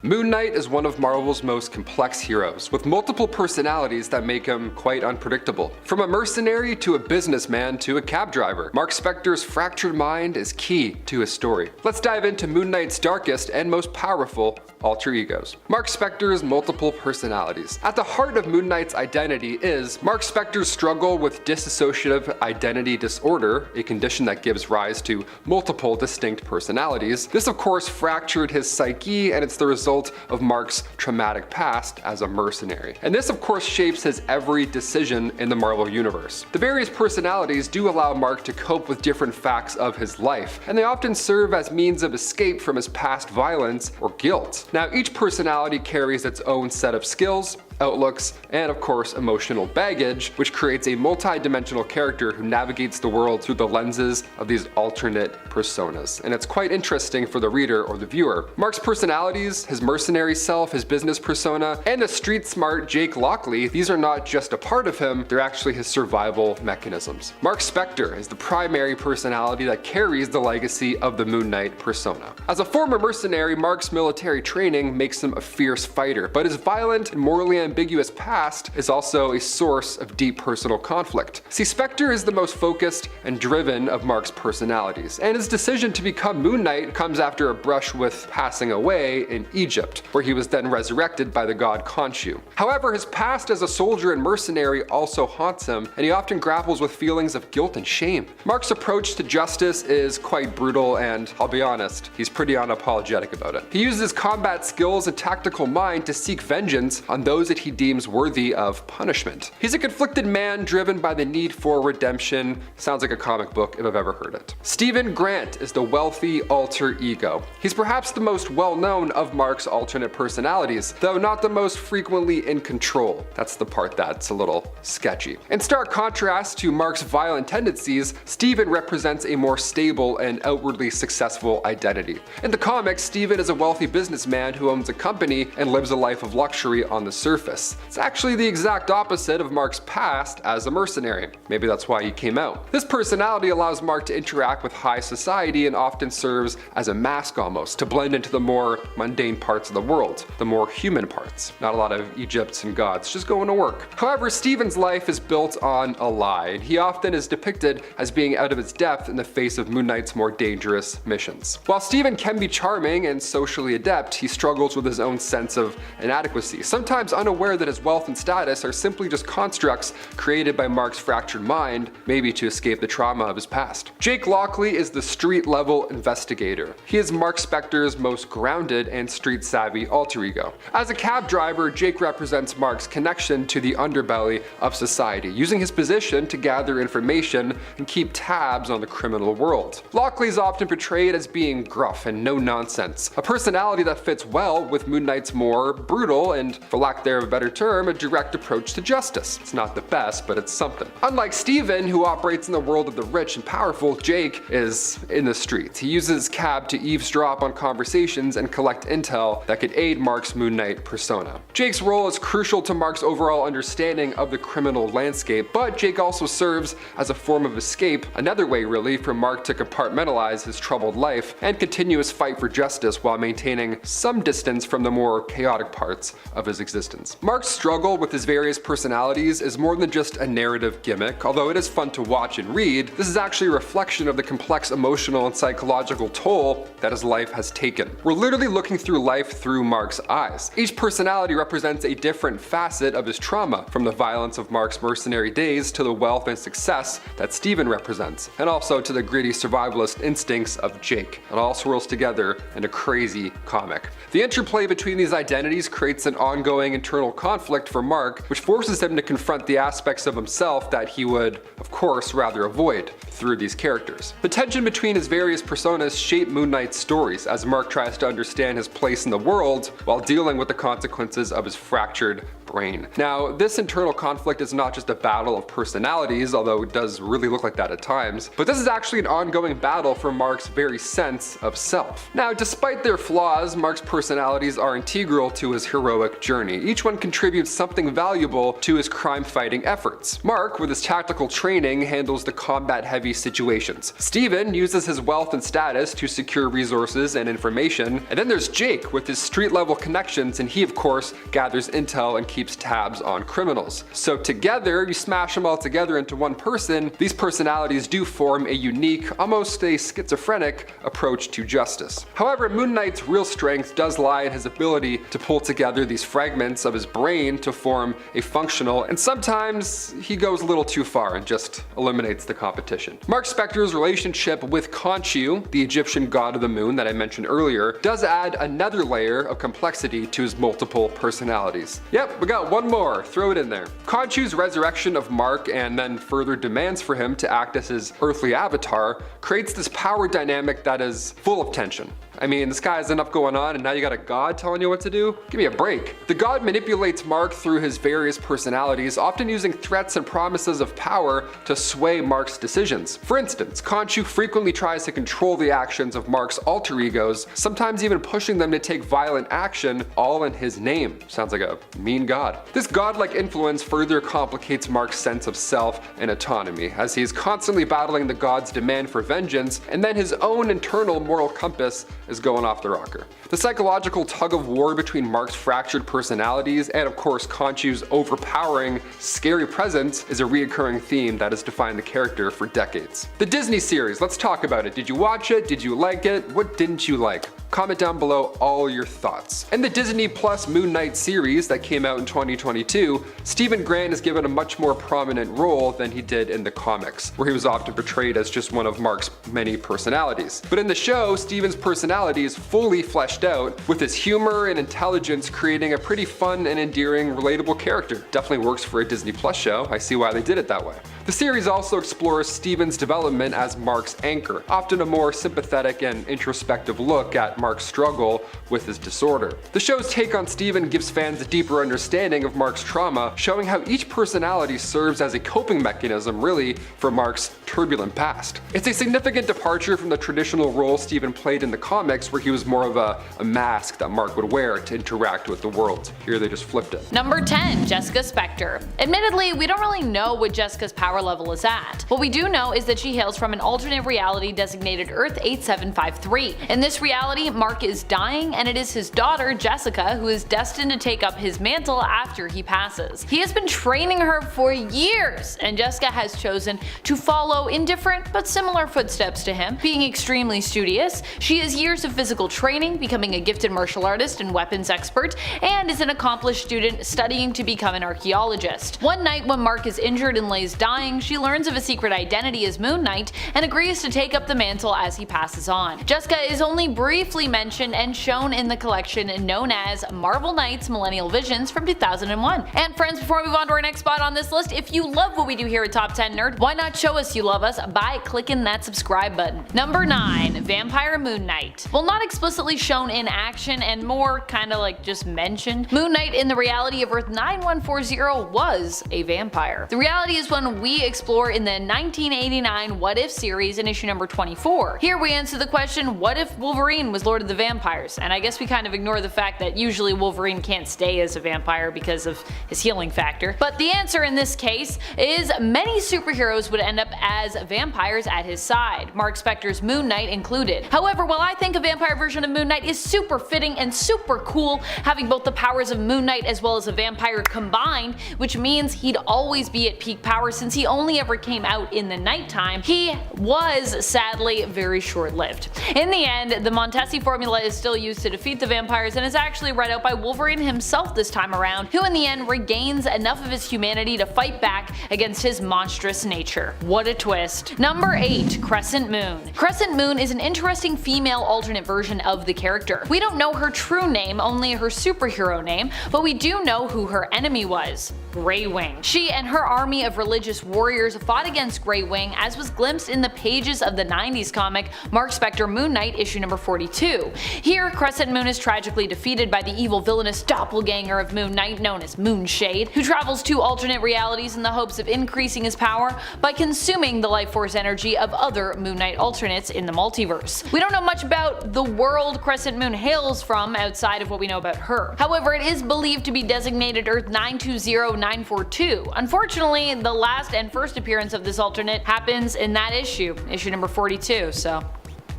Moon Knight is one of Marvel's most complex heroes, with multiple personalities that make him quite unpredictable. From a mercenary to a businessman to a cab driver, Mark Spector's fractured mind is key to his story. Let's dive into Moon Knight's darkest and most powerful alter egos. Mark Spector's multiple personalities. At the heart of Moon Knight's identity is Mark Spector's struggle with dissociative identity disorder, a condition that gives rise to multiple distinct personalities. This of course fractured his psyche, and it's the result of Mark's traumatic past as a mercenary. And this of course shapes his every decision in the Marvel Universe. The various personalities do allow Mark to cope with different facts of his life, and they often serve as means of escape from his past violence or guilt. Now each personality carries its own set of skills, outlooks, and of course emotional baggage, which creates a multi-dimensional character who navigates the world through the lenses of these alternate personas. And it's quite interesting for the reader or the viewer. Mark's personalities, his mercenary self, his business persona, and the street-smart Jake Lockley, these are not just a part of him, they're actually his survival mechanisms. Mark Spector is the primary personality that carries the legacy of the Moon Knight persona. As a former mercenary, Mark's military training makes him a fierce fighter, but his violent and morally ambiguous past is also a source of deep personal conflict. See, Spector is the most focused and driven of Mark's personalities, and his decision to become Moon Knight comes after a brush with passing away in Egypt, where he was then resurrected by the god Khonshu. However, his past as a soldier and mercenary also haunts him, and he often grapples with feelings of guilt and shame. Mark's approach to justice is quite brutal, and I'll be honest, he's pretty unapologetic about it. He uses combat skills and tactical mind to seek vengeance on those that he deems worthy of punishment. He's a conflicted man driven by the need for redemption. Sounds like a comic book if I've ever heard it. Stephen Grant is the wealthy alter ego. He's perhaps the most well-known of Mark's alternate personalities, though not the most frequently in control. That's the part that's a little sketchy. In stark contrast to Mark's violent tendencies, Stephen represents a more stable and outwardly successful identity. In the comics, Stephen is a wealthy businessman who owns a company and lives a life of luxury on the surface. It's actually the exact opposite of Mark's past as a mercenary. Maybe that's why he came out. This personality allows Mark to interact with high society and often serves as a mask almost, to blend into the more mundane parts of the world, the more human parts. Not a lot of Egypts and gods just going to work. However, Stephen's life is built on a lie, and he often is depicted as being out of his depth in the face of Moon Knight's more dangerous missions. While Stephen can be charming and socially adept, he struggles with his own sense of inadequacy, sometimes unaware that his wealth and status are simply just constructs created by Mark's fractured mind, maybe to escape the trauma of his past. Jake Lockley is the street-level investigator. He is Mark Spector's most grounded and street-savvy alter ego. As a cab driver, Jake represents Mark's connection to the underbelly of society, using his position to gather information and keep tabs on the criminal world. Lockley is often portrayed as being gruff and no-nonsense, a personality that fits well with Moon Knight's more brutal and, for lack thereof a better term, a direct approach to justice. It's not the best, but it's something. Unlike Stephen, who operates in the world of the rich and powerful, Jake is in the streets. He uses his cab to eavesdrop on conversations and collect intel that could aid Mark's Moon Knight persona. Jake's role is crucial to Mark's overall understanding of the criminal landscape, but Jake also serves as a form of escape, another way really for Mark to compartmentalize his troubled life and continue his fight for justice while maintaining some distance from the more chaotic parts of his existence. Mark's struggle with his various personalities is more than just a narrative gimmick. Although it is fun to watch and read, this is actually a reflection of the complex emotional and psychological toll that his life has taken. We're literally looking through life through Mark's eyes. Each personality represents a different facet of his trauma, from the violence of Mark's mercenary days to the wealth and success that Stephen represents, and also to the gritty survivalist instincts of Jake. It all swirls together in a crazy comic. The interplay between these identities creates an ongoing internal conflict for Mark, which forces him to confront the aspects of himself that he would, of course, rather avoid through these characters. The tension between his various personas shape Moon Knight's stories as Mark tries to understand his place in the world while dealing with the consequences of his fractured brain. Now, this internal conflict is not just a battle of personalities, although it does really look like that at times, but this is actually an ongoing battle for Mark's very sense of self. Now, despite their flaws, Mark's personalities are integral to his heroic journey. Each one one contributes something valuable to his crime-fighting efforts. Mark, with his tactical training, handles the combat-heavy situations. Steven uses his wealth and status to secure resources and information. And then there's Jake with his street-level connections, and he of course gathers intel and keeps tabs on criminals. So together, you smash them all together into one person, these personalities do form a unique, almost a schizophrenic approach to justice. However, Moon Knight's real strength does lie in his ability to pull together these fragments of his brain to form a functional, and sometimes he goes a little too far and just eliminates the competition. Mark Spector's relationship with Khonshu, the Egyptian god of the moon that I mentioned earlier, does add another layer of complexity to his multiple personalities. Yep, we got one more, throw it in there. Khonshu's resurrection of Mark and then further demands for him to act as his earthly avatar creates this power dynamic that is full of tension. I mean, this guy has enough going on and now you got a god telling you what to do? Give me a break. The god manipulates Mark through his various personalities, often using threats and promises of power to sway Mark's decisions. For instance, Khonshu frequently tries to control the actions of Mark's alter egos, sometimes even pushing them to take violent action, all in his name. Sounds like a mean god. This godlike influence further complicates Mark's sense of self and autonomy, as he is constantly battling the god's demand for vengeance, and then his own internal moral compass is going off the rocker. The psychological tug of war between Mark's fractured personalities and of course Khonshu's overpowering, scary presence is a reoccurring theme that has defined the character for decades. The Disney series, let's talk about it. Did you watch it? Did you like it? What didn't you like? Comment down below all your thoughts. In the Disney Plus Moon Knight series that came out in 2022, Stephen Grant is given a much more prominent role than he did in the comics, where he was often portrayed as just one of Mark's many personalities. But in the show, Stephen's personality is fully fleshed out, with his humor and intelligence creating a pretty fun and endearing, relatable character. Definitely works for a Disney Plus show. I see why they did it that way. The series also explores Stephen's development as Mark's anchor, often a more sympathetic and introspective look at Mark's struggle with his disorder. The show's take on Stephen gives fans a deeper understanding of Mark's trauma, showing how each personality serves as a coping mechanism, really, for Mark's turbulent past. It's a significant departure from the traditional role Stephen played in the comics, where he was more of a mask that Mark would wear to interact with the world. Here they just flipped it. Number 10. Jessica Spector. Admittedly, we don't really know what Jessica's power level is at. What we do know is that she hails from an alternate reality designated Earth 8753. In this reality, Mark is dying, and it is his daughter, Jessica, who is destined to take up his mantle after he passes. He has been training her for years, and Jessica has chosen to follow in different but similar footsteps to him. Being extremely studious, she has years of physical training, becoming a gifted martial artist and weapons expert, and is an accomplished student studying to become an archaeologist. One night when Mark is injured and lays dying, she learns of his secret identity as Moon Knight and agrees to take up the mantle as he passes on. Jessica is only briefly mentioned and shown in the collection known as Marvel Knights Millennial Visions from 2001. And friends, before we move on to our next spot on this list, if you love what we do here at Top 10 Nerd, why not show us you love us by clicking that subscribe button. Number 9. Vampire Moon Knight. While not explicitly shown in action and more kinda like just mentioned, Moon Knight in the reality of Earth 9140 was a vampire. The reality is one we explore in the 1989 What If series in issue number 24. Here we answer the question, what if Wolverine was Lord of the Vampires? And I guess we kind of ignore the fact that usually Wolverine can't stay as a vampire because of his healing factor. But the answer in this case is many superheroes would end up as vampires at his side, Mark Spector's Moon Knight included. However, while I think a vampire version of Moon Knight is super fitting and super cool, having both the powers of Moon Knight as well as a vampire combined, which means he'd always be at peak power since he only ever came out in the nighttime, he was sadly very short-lived. In the end, the Montesi formula is still used to defeat the vampires and is actually read out by Wolverine himself this time around, who in the end regains enough of his humanity to fight back against his monstrous nature. What a twist. Number 8. Crescent Moon. Crescent Moon is an interesting female alternate version of the character. We don't know her true name, only her superhero name, but we do know who her enemy was. Grey Wing. She and her army of religious warriors fought against Grey Wing, as was glimpsed in the pages of the 90s comic Mark Spector Moon Knight issue number 42. 2. Here, Crescent Moon is tragically defeated by the evil villainous doppelganger of Moon Knight known as Moonshade, who travels to alternate realities in the hopes of increasing his power by consuming the life force energy of other Moon Knight alternates in the multiverse. We don't know much about the world Crescent Moon hails from outside of what we know about her. However, it is believed to be designated Earth 920942. Unfortunately, the last and first appearance of this alternate happens in that issue number 42, so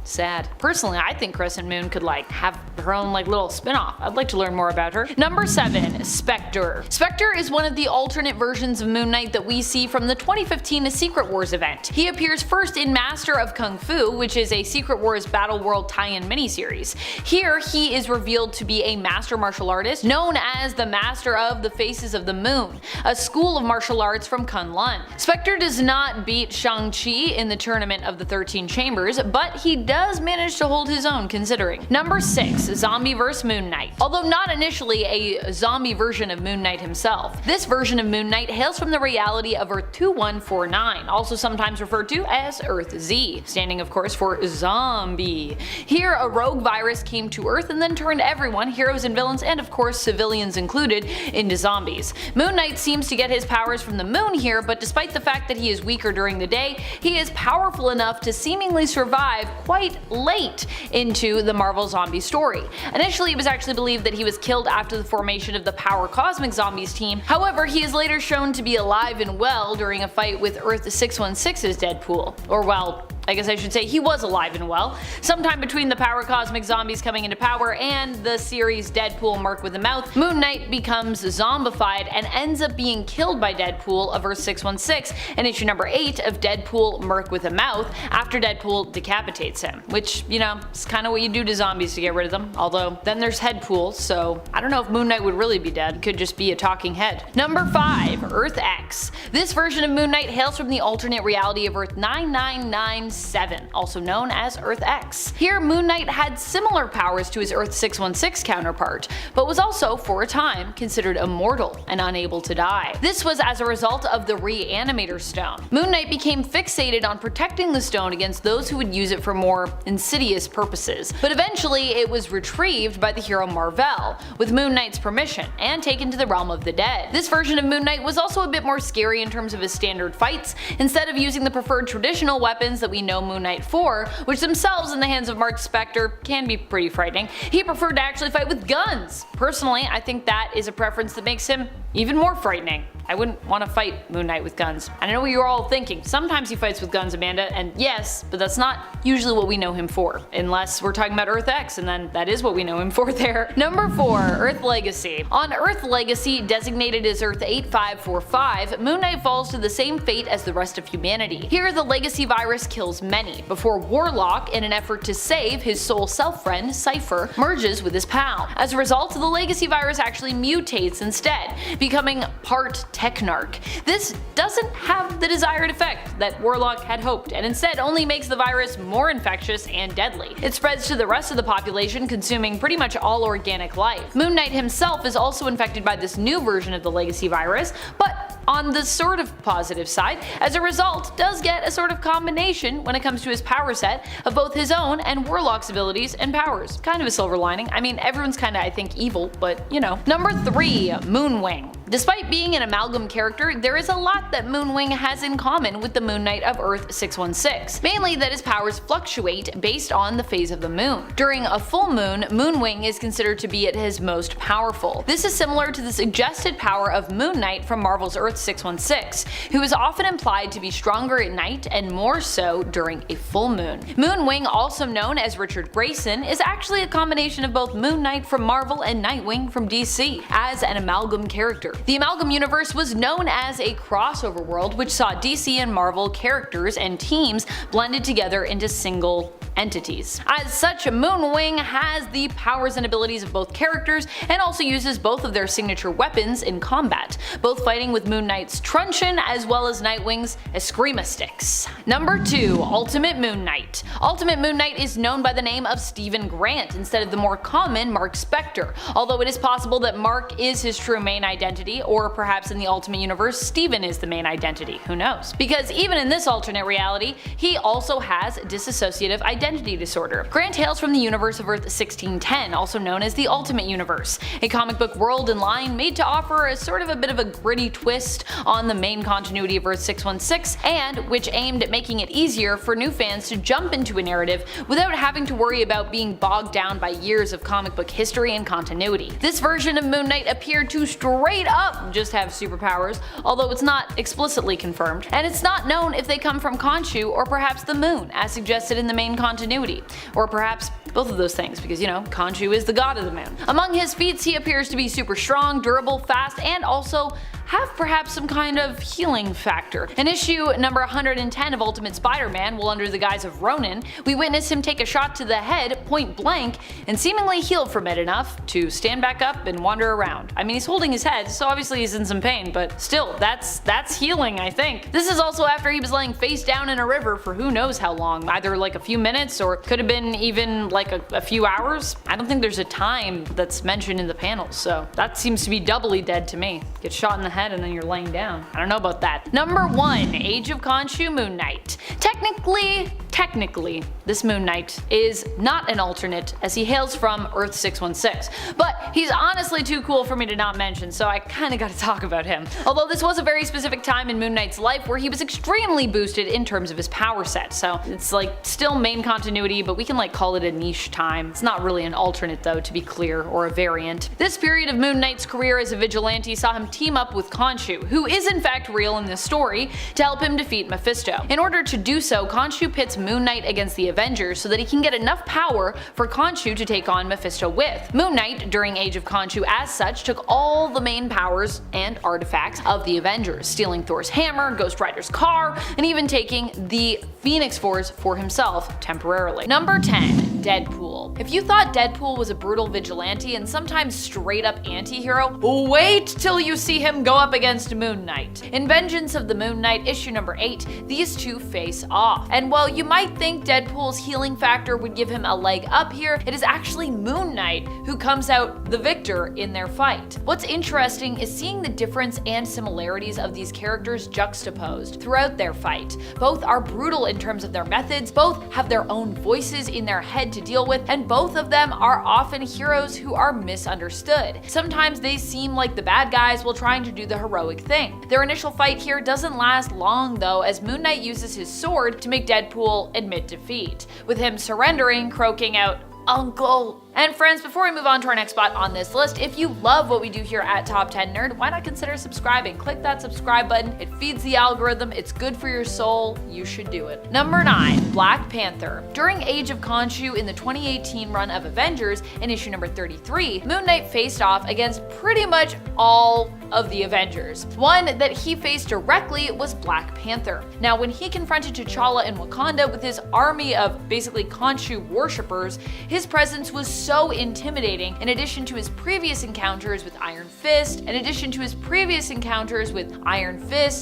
sad. Personally, I think Crescent Moon could have her own little spin-off. I'd like to learn more about her. Number 7. Spector. Spector is one of the alternate versions of Moon Knight that we see from the 2015 Secret Wars event. He appears first in Master of Kung Fu, which is a Secret Wars Battle World tie-in miniseries. Here, he is revealed to be a master martial artist known as the Master of the Faces of the Moon, a school of martial arts from Kunlun. Spector does not beat Shang-Chi in the Tournament of the 13 Chambers, but he does manage to hold his own considering. Number 6. Zombie vs. Moon Knight. Although not initially a zombie version of Moon Knight himself, this version of Moon Knight hails from the reality of Earth 2149, also sometimes referred to as Earth Z, standing of course for zombie. Here, a rogue virus came to Earth and then turned everyone, heroes and villains and of course civilians included, into zombies. Moon Knight seems to get his powers from the moon here, but despite the fact that he is weaker during the day, he is powerful enough to seemingly survive quite late into the Marvel zombie story. Initially, it was actually believed that he was killed after the formation of the Power Cosmic Zombies team. However, he is later shown to be alive and well during a fight with Earth 616's Deadpool. Or well, I guess I should say he was alive and well. Sometime between the Power Cosmic Zombies coming into power and the series Deadpool Mark with a Mouth, Moon Knight becomes zombified and ends up being killed by Deadpool of Earth 616 in issue number 8 of Deadpool Mark with a Mouth after Deadpool decapitates him. Which, is kind of what you do to zombies to get rid of them. Although, then there's Headpool, so I don't know if Moon Knight would really be dead. He could just be a talking head. Number 5. Earth X. This version of Moon Knight hails from the alternate reality of Earth 9997, also known as Earth X. Here, Moon Knight had similar powers to his Earth 616 counterpart, but was also, for a time, considered immortal and unable to die. This was as a result of the Reanimator Stone. Moon Knight became fixated on protecting the stone against those who would use it for more insidious purposes, but eventually it was retrieved by the hero Mar-Vell, with Moon Knight's permission, and taken to the realm of the dead. This version of Moon Knight was also a bit more scary in terms of his standard fights. Instead of using the preferred traditional weapons that we know Moon Knight for, which themselves in the hands of Mark Spector can be pretty frightening, he preferred to actually fight with guns. Personally, I think that is a preference that makes him even more frightening. I wouldn't want to fight Moon Knight with guns. And I know what you're all thinking, sometimes he fights with guns, Amanda, and yes, but that's not usually what we know him for, unless we're talking about Earth X, and then that is what we know him for there. Number 4. Earth Legacy. On Earth Legacy, designated as Earth 8545, Moon Knight falls to the same fate as the rest of humanity. Here, the Legacy virus kills many, before Warlock, in an effort to save his soul self-friend, Cypher, merges with his pal. As a result, the Legacy virus actually mutates instead, becoming part Technarch. This doesn't have the desired effect that Warlock had hoped, and instead only makes the virus more infectious and deadly. It spreads to the rest of the population, consuming pretty much all organic life. Moon Knight himself is also infected by this new version of the Legacy virus, but on the sort of positive side, as a result, does get a sort of combination when it comes to his power set of both his own and Warlock's abilities and powers. Kind of a silver lining. I mean, everyone's kinda, I think, evil, but you know. Number 3. Moonwing. Despite being an amalgam character, there is a lot that Moonwing has in common with the Moon Knight of Earth 616, mainly that his powers fluctuate based on the phase of the moon. During a full moon, Moonwing is considered to be at his most powerful. This is similar to the suggested power of Moon Knight from Marvel's Earth 616, who is often implied to be stronger at night and more so during a full moon. Moonwing, also known as Richard Grayson, is actually a combination of both Moon Knight from Marvel and Nightwing from DC, as an amalgam character. The Amalgam Universe was known as a crossover world which saw DC and Marvel characters and teams blended together into single entities. As such, Moonwing has the powers and abilities of both characters and also uses both of their signature weapons in combat, both fighting with Moon Knight's truncheon as well as Nightwing's Eskrima sticks. Number 2. Ultimate Moon Knight. Ultimate Moon Knight is known by the name of Stephen Grant instead of the more common Mark Spector, although it is possible that Mark is his true main identity, or perhaps in the Ultimate Universe, Stephen is the main identity, who knows. Because even in this alternate reality, he also has dissociative identity identity disorder. Grant hails from the universe of Earth 1610, also known as the Ultimate Universe, a comic book world and line made to offer a sort of a bit of a gritty twist on the main continuity of Earth 616, and which aimed at making it easier for new fans to jump into a narrative without having to worry about being bogged down by years of comic book history and continuity. This version of Moon Knight appeared to straight up just have superpowers, although it's not explicitly confirmed, and it's not known if they come from Khonshu or perhaps the moon, as suggested in the main continuity, or perhaps both of those things, because Khonshu is the god of the moon. Among his feats, he appears to be super strong, durable, fast, and also have perhaps some kind of healing factor. In issue number 110 of Ultimate Spider-Man, while under the guise of Ronin, we witness him take a shot to the head point blank and seemingly heal from it enough to stand back up and wander around. I mean, he's holding his head, so obviously he's in some pain, but still, that's healing, I think. This is also after he was laying face down in a river for who knows how long, either like a few minutes or could have been even like a few hours. I don't think there's a time that's mentioned in the panels, so that seems to be doubly dead to me. Get shot in the head and then you're laying down. I don't know about that. Number 1. Age of Khonshu Moon Knight. Technically, this Moon Knight is not an alternate, as he hails from Earth 616, but he's honestly too cool for me to not mention, so I kinda gotta talk about him. Although this was a very specific time in Moon Knight's life where he was extremely boosted in terms of his power set, so it's like still main continuity, but we can like call it a niche time. It's not really an alternate though, to be clear, or a variant. This period of Moon Knight's career as a vigilante saw him team up with Khonshu, who is in fact real in this story, to help him defeat Mephisto. In order to do so, Khonshu pits Moon Knight against the Avengers so that he can get enough power for Khonshu to take on Mephisto with. Moon Knight, during Age of Khonshu as such, took all the main powers and artifacts of the Avengers, stealing Thor's hammer, Ghost Rider's car, and even taking the Phoenix Force for himself temporarily. Number 10. Deadpool. If you thought Deadpool was a brutal vigilante and sometimes straight up anti-hero, wait till you see him go up against Moon Knight. In Vengeance of the Moon Knight, issue number 8, these two face off. And while you might think Deadpool's healing factor would give him a leg up here, it is actually Moon Knight who comes out the victor in their fight. What's interesting is seeing the difference and similarities of these characters juxtaposed throughout their fight. Both are brutal in terms of their methods, both have their own voices in their head to deal with, and both of them are often heroes who are misunderstood. Sometimes they seem like the bad guys while trying to do the heroic thing. Their initial fight here doesn't last long though, as Moon Knight uses his sword to make Deadpool admit defeat, with him surrendering, croaking out, "Uncle." And friends, before we move on to our next spot on this list, if you love what we do here at Top 10 Nerd, why not consider subscribing? Click that subscribe button, it feeds the algorithm, it's good for your soul, you should do it. Number 9. Black Panther. During Age of Khonshu in the 2018 run of Avengers, in issue number 33, Moon Knight faced off against pretty much all of the Avengers. One that he faced directly was Black Panther. Now, when he confronted T'Challa in Wakanda with his army of basically Khonshu worshippers, his presence was so intimidating, in addition to his previous encounters with Iron Fist,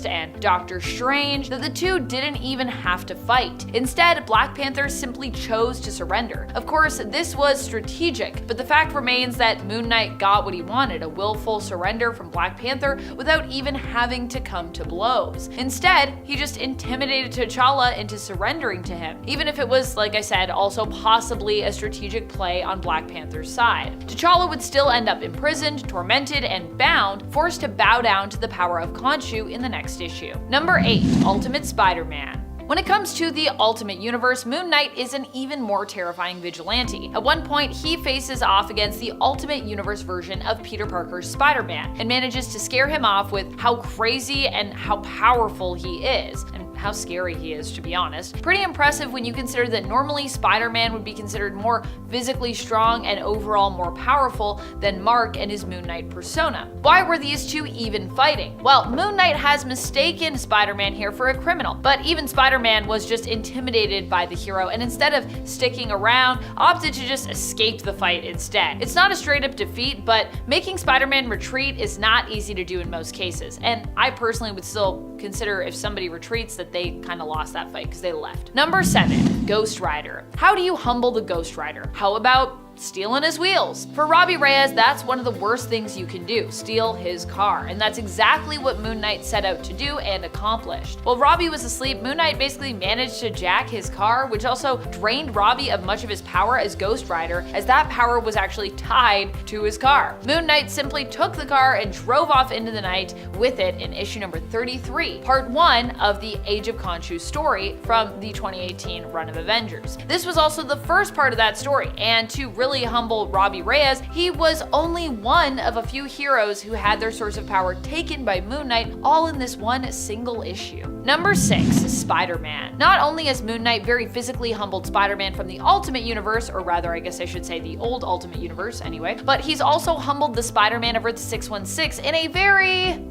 and Doctor Strange, that the two didn't even have to fight. Instead, Black Panther simply chose to surrender. Of course, this was strategic, but the fact remains that Moon Knight got what he wanted, a willful surrender from Black Panther without even having to come to blows. Instead, he just intimidated T'Challa into surrendering to him, even if it was, like I said, also possibly a strategic play on Black Panther's side. T'Challa would still end up imprisoned, tormented, and bound, forced to bow down to the power of Khonshu in the next issue. Number 8. Ultimate Spider-Man. When it comes to the Ultimate Universe, Moon Knight is an even more terrifying vigilante. At one point, he faces off against the Ultimate Universe version of Peter Parker's Spider-Man and manages to scare him off with how crazy and how powerful he is, and how scary he is, to be honest. Pretty impressive when you consider that normally Spider-Man would be considered more physically strong and overall more powerful than Mark and his Moon Knight persona. Why were these two even fighting? Well, Moon Knight has mistaken Spider-Man here for a criminal, but even Spider-Man was just intimidated by the hero, and instead of sticking around, opted to just escape the fight instead. It's not a straight up defeat, but making Spider-Man retreat is not easy to do in most cases, and I personally would still consider if somebody retreats that they kind of lost that fight because they left. Number 7. Ghost Rider. How do you humble the Ghost Rider? How about stealing his wheels. For Robbie Reyes, that's one of the worst things you can do, steal his car, and that's exactly what Moon Knight set out to do and accomplished. While Robbie was asleep, Moon Knight basically managed to jack his car, which also drained Robbie of much of his power as Ghost Rider, as that power was actually tied to his car. Moon Knight simply took the car and drove off into the night with it in issue number 33, part 1 of the Age of Khonshu story from the 2018 run of Avengers. This was also the first part of that story, and to really humble Robbie Reyes, he was only one of a few heroes who had their source of power taken by Moon Knight, all in this one single issue. Number 6, Spider-Man. Not only has Moon Knight very physically humbled Spider-Man from the Ultimate Universe, or rather I guess I should say the old Ultimate Universe anyway, but he's also humbled the Spider-Man of Earth 616 in a very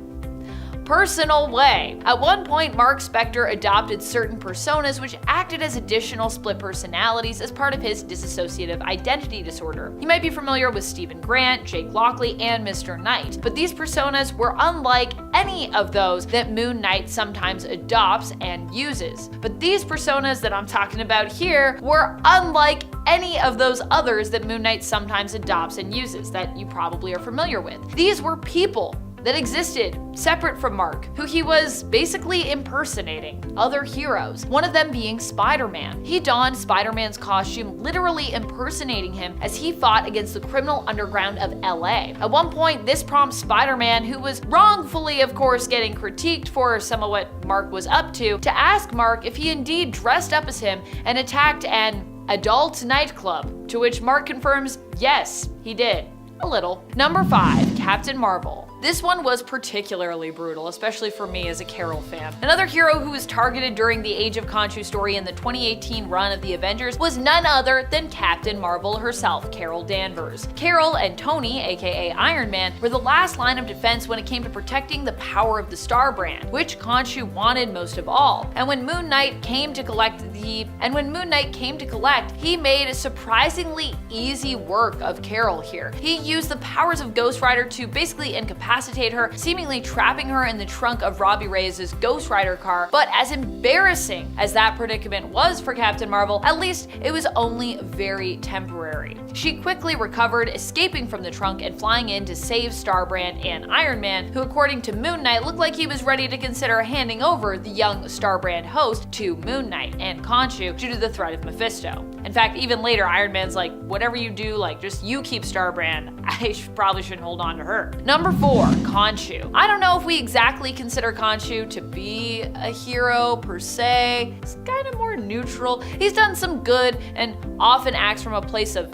personal way. At one point, Mark Spector adopted certain personas which acted as additional split personalities as part of his dissociative identity disorder. You might be familiar with Stephen Grant, Jake Lockley, and Mr. Knight, but these personas were unlike any of those that Moon Knight sometimes adopts and uses. But these personas that I'm talking about here were unlike any of those others that Moon Knight sometimes adopts and uses that you probably are familiar with. These were people that existed separate from Mark, who he was basically impersonating, other heroes, one of them being Spider-Man. He donned Spider-Man's costume, literally impersonating him as he fought against the criminal underground of LA. At one point, this prompts Spider-Man, who was wrongfully, of course, getting critiqued for some of what Mark was up to ask Mark if he indeed dressed up as him and attacked an adult nightclub, to which Mark confirms, yes, he did. A little. Number 5, Captain Marvel. This one was particularly brutal, especially for me as a Carol fan. Another hero who was targeted during the Age of Khonshu story in the 2018 run of the Avengers was none other than Captain Marvel herself, Carol Danvers. Carol and Tony, aka Iron Man, were the last line of defense when it came to protecting the power of the Star Brand, which Khonshu wanted most of all. And when Moon Knight came to collect, he made surprisingly easy work of Carol here. He used the powers of Ghost Rider to basically incapacitate her, seemingly trapping her in the trunk of Robbie Reyes' Ghost Rider car. But as embarrassing as that predicament was for Captain Marvel, at least it was only very temporary. She quickly recovered, escaping from the trunk and flying in to save Starbrand and Iron Man, who according to Moon Knight looked like he was ready to consider handing over the young Starbrand host to Moon Knight and Khonshu due to the threat of Mephisto. In fact, even later, Iron Man's like, whatever you do, like, just you keep Starbrand. I probably shouldn't hold on to her. Number 4, Khonshu. I don't know if we exactly consider Khonshu to be a hero per se. He's kind of more neutral. He's done some good and often acts from a place of,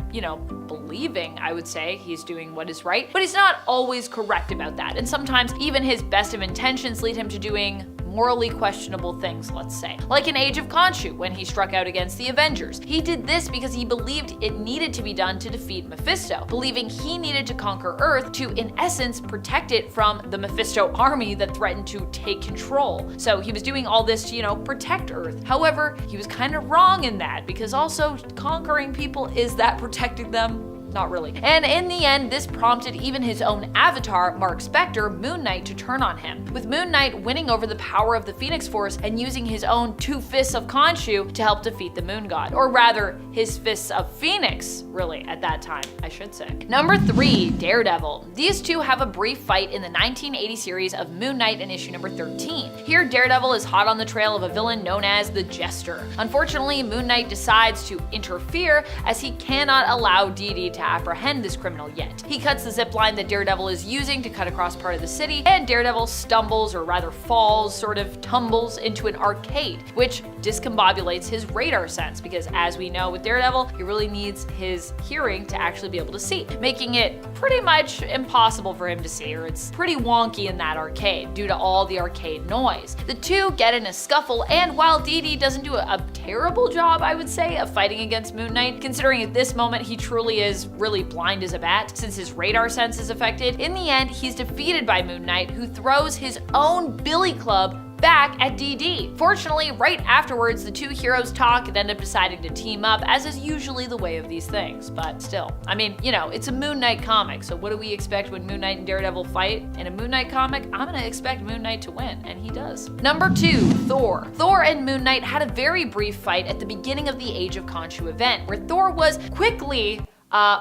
believing, I would say, he's doing what is right, but he's not always correct about that. And sometimes even his best of intentions lead him to doing morally questionable things, let's say. Like in Age of Khonshu, when he struck out against the Avengers. He did this because he believed it needed to be done to defeat Mephisto, believing he needed to conquer Earth to, in essence, protect it from the Mephisto army that threatened to take control. So he was doing all this to, protect Earth. However, he was kind of wrong in that, because also conquering people, is that protecting them? Not really. And in the end, this prompted even his own avatar, Mark Spector, Moon Knight, to turn on him, with Moon Knight winning over the power of the Phoenix Force and using his own 2 fists of Khonshu to help defeat the Moon God. Or rather, his fists of Phoenix, really, at that time, I should say. Number 3, Daredevil. These two have a brief fight in the 1980 series of Moon Knight in issue number 13. Here, Daredevil is hot on the trail of a villain known as the Jester. Unfortunately, Moon Knight decides to interfere as he cannot allow Dee to apprehend this criminal yet. He cuts the zip line that Daredevil is using to cut across part of the city, and Daredevil stumbles, or rather falls, sort of tumbles into an arcade, which discombobulates his radar sense, because as we know with Daredevil, he really needs his hearing to actually be able to see, making it pretty much impossible for him to see, or it's pretty wonky in that arcade due to all the arcade noise. The two get in a scuffle, and while Dee doesn't do a terrible job, I would say, of fighting against Moon Knight, considering at this moment he truly is really blind as a bat since his radar sense is affected, in the end he's defeated by Moon Knight, who throws his own billy club back at Dee. Fortunately, right afterwards, the two heroes talk and end up deciding to team up, as is usually the way of these things. But still, I mean, it's a Moon Knight comic, so what do we expect when Moon Knight and Daredevil fight? In a Moon Knight comic, I'm gonna expect Moon Knight to win, and he does. Number 2, Thor. Thor and Moon Knight had a very brief fight at the beginning of the Age of Khonshu event, where Thor was quickly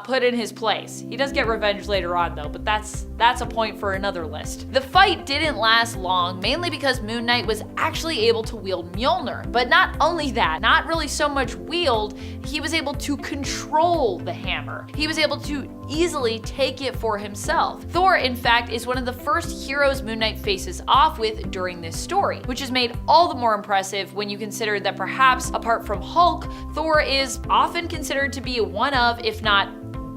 put in his place. He does get revenge later on though, but that's a point for another list. The fight didn't last long, mainly because Moon Knight was actually able to wield Mjolnir. But not only that, not really so much wield, he was able to control the hammer. He was able to easily take it for himself. Thor, in fact, is one of the first heroes Moon Knight faces off with during this story, which is made all the more impressive when you consider that perhaps apart from Hulk, Thor is often considered to be one of, if not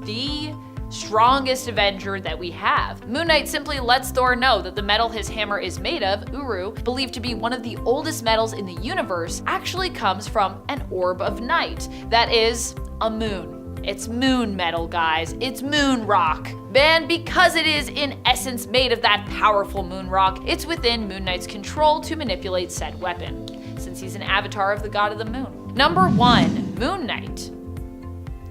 the strongest Avenger that we have. Moon Knight simply lets Thor know that the metal his hammer is made of, Uru, believed to be one of the oldest metals in the universe, actually comes from an orb of night. That is a moon. It's moon metal, guys. It's moon rock. And because it is in essence made of that powerful moon rock, it's within Moon Knight's control to manipulate said weapon, since he's an avatar of the god of the moon. Number 1. Moon Knight.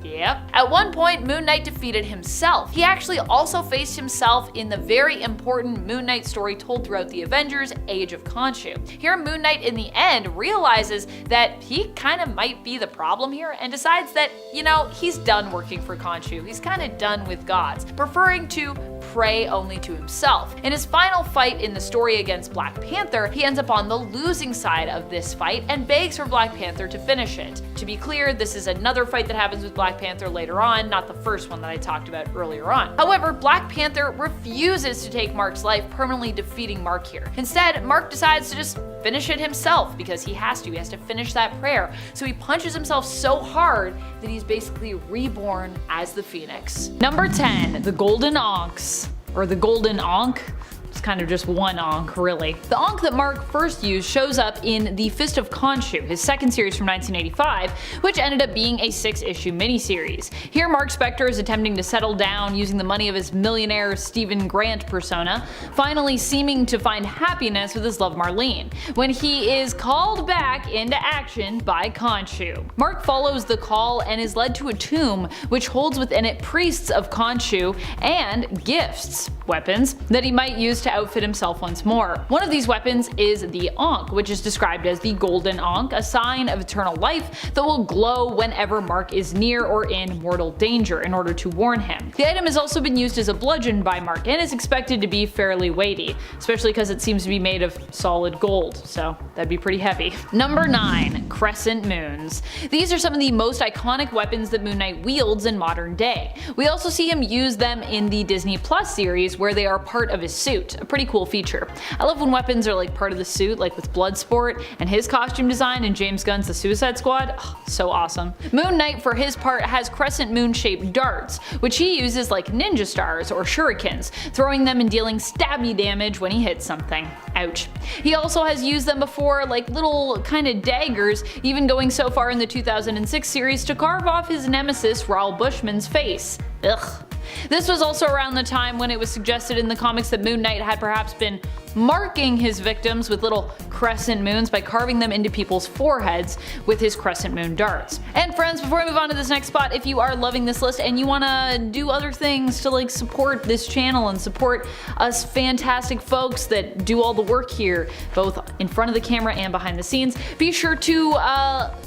Yep. At one point, Moon Knight defeated himself. He actually also faced himself in the very important Moon Knight story told throughout the Avengers, Age of Khonshu. Here, Moon Knight in the end realizes that he kind of might be the problem here and decides that, you know, he's done working for Khonshu. He's kind of done with gods, preferring to pray only to himself. In his final fight in the story against Black Panther, he ends up on the losing side of this fight and begs for Black Panther to finish it. To be clear, this is another fight that happens with Black Panther later on, not the first one that I talked about earlier on. However, Black Panther refuses to take Mark's life, permanently defeating Mark here. Instead, Mark decides to just finish it himself because he has to finish that prayer. So he punches himself so hard that he's basically reborn as the Phoenix. Number 10, the Golden Ankhs, or the Golden Ankh. It's kind of just one Ankh, really. The Ankh that Mark first used shows up in The Fist of Khonshu, his second series from 1985, which ended up being a 6-issue miniseries. Here, Mark Spector is attempting to settle down using the money of his millionaire Stephen Grant persona, finally seeming to find happiness with his love Marlene, when he is called back into action by Khonshu. Mark follows the call and is led to a tomb which holds within it priests of Khonshu and gifts, weapons, that he might use to outfit himself once more. One of these weapons is the Ankh, which is described as the Golden Ankh, a sign of eternal life that will glow whenever Mark is near or in mortal danger in order to warn him. The item has also been used as a bludgeon by Mark and is expected to be fairly weighty, especially because it seems to be made of solid gold, so that'd be pretty heavy. Number 9. Crescent Moons. These are some of the most iconic weapons that Moon Knight wields in modern day. We also see him use them in the Disney Plus series where they are part of his suit. A pretty cool feature. I love when weapons are like part of the suit, like with Bloodsport and his costume design in James Gunn's The Suicide Squad. Oh, so awesome. Moon Knight, for his part, has crescent moon shaped darts, which he uses like ninja stars or shurikens, throwing them and dealing stabby damage when he hits something. Ouch. He also has used them before like little kind of daggers, even going so far in the 2006 series to carve off his nemesis Raoul Bushman's face. Ugh. This was also around the time when it was suggested in the comics that Moon Knight had perhaps been marking his victims with little crescent moons by carving them into people's foreheads with his crescent moon darts. And friends, before I move on to this next spot, if you are loving this list and you want to do other things to like support this channel and support us fantastic folks that do all the work here, both in front of the camera and behind the scenes, be sure to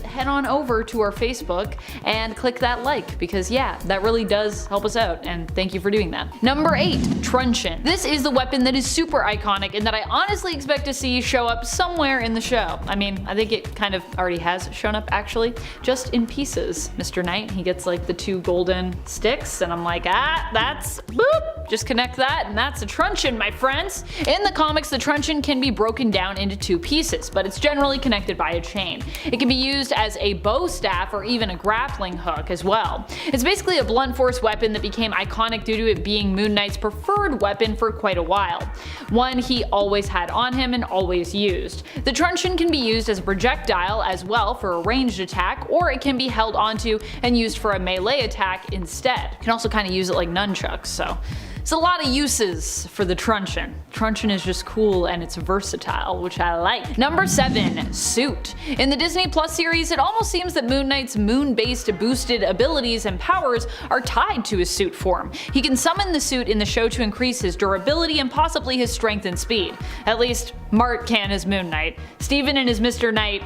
head on over to our Facebook and click that like, because yeah, that really does help us out, and thank you for doing that. Number 8. Truncheon. This is the weapon that is super iconic and that I honestly expect to see show up somewhere in the show. I mean, I think it kind of already has shown up actually, just in pieces. Mr. Knight, he gets like the 2 golden sticks and I'm like, that's boop, just connect that and that's a truncheon, my friends. In the comics, the truncheon can be broken down into 2 pieces, but it's generally connected by a chain. It can be used as a bow staff or even a grappling hook as well. It's basically a blunt force weapon that became iconic due to it being Moon Knight's preferred weapon for quite a while. One he always had on him and always used. The truncheon can be used as a projectile as well for a ranged attack, or it can be held onto and used for a melee attack instead. You can also kind of use it like nunchucks, so it's a lot of uses for the truncheon. Truncheon is just cool and it's versatile, which I like. Number 7. Suit. In the Disney Plus series, it almost seems that Moon Knight's moon-based boosted abilities and powers are tied to his suit form. He can summon the suit in the show to increase his durability and possibly his strength and speed. At least, Mark can as Moon Knight. Steven and his Mr. Knight,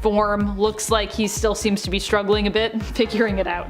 form. Looks like he still seems to be struggling a bit, figuring it out.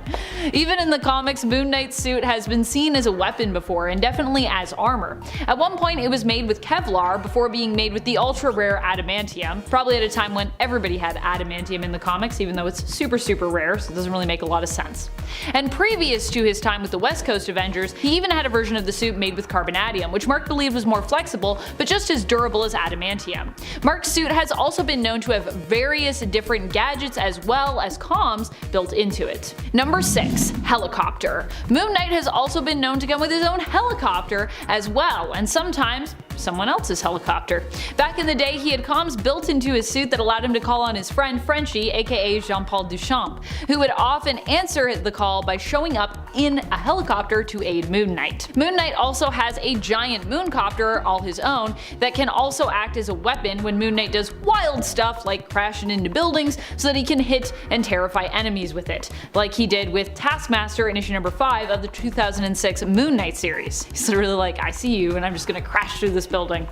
Even in the comics, Moon Knight's suit has been seen as a weapon before, and definitely as armor. At one point it was made with Kevlar before being made with the ultra rare adamantium, probably at a time when everybody had adamantium in the comics, even though it's super rare, so it doesn't really make a lot of sense. And previous to his time with the West Coast Avengers, he even had a version of the suit made with carbonadium, which Mark believed was more flexible, but just as durable as adamantium. Mark's suit has also been known to have various different gadgets as well as comms built into it. Number 6. Helicopter. Moon Knight has also been known to come with his own helicopter as well, and sometimes someone else's helicopter. Back in the day, he had comms built into his suit that allowed him to call on his friend Frenchie, aka Jean-Paul Duchamp, who would often answer the call by showing up in a helicopter to aid Moon Knight. Moon Knight also has a giant mooncopter all his own that can also act as a weapon when Moon Knight does wild stuff like crashing into buildings so that he can hit and terrify enemies with it, like he did with Taskmaster in issue number 5 of the 2006 Moon Knight series. He's literally like, I see you and I'm just gonna crash through this building.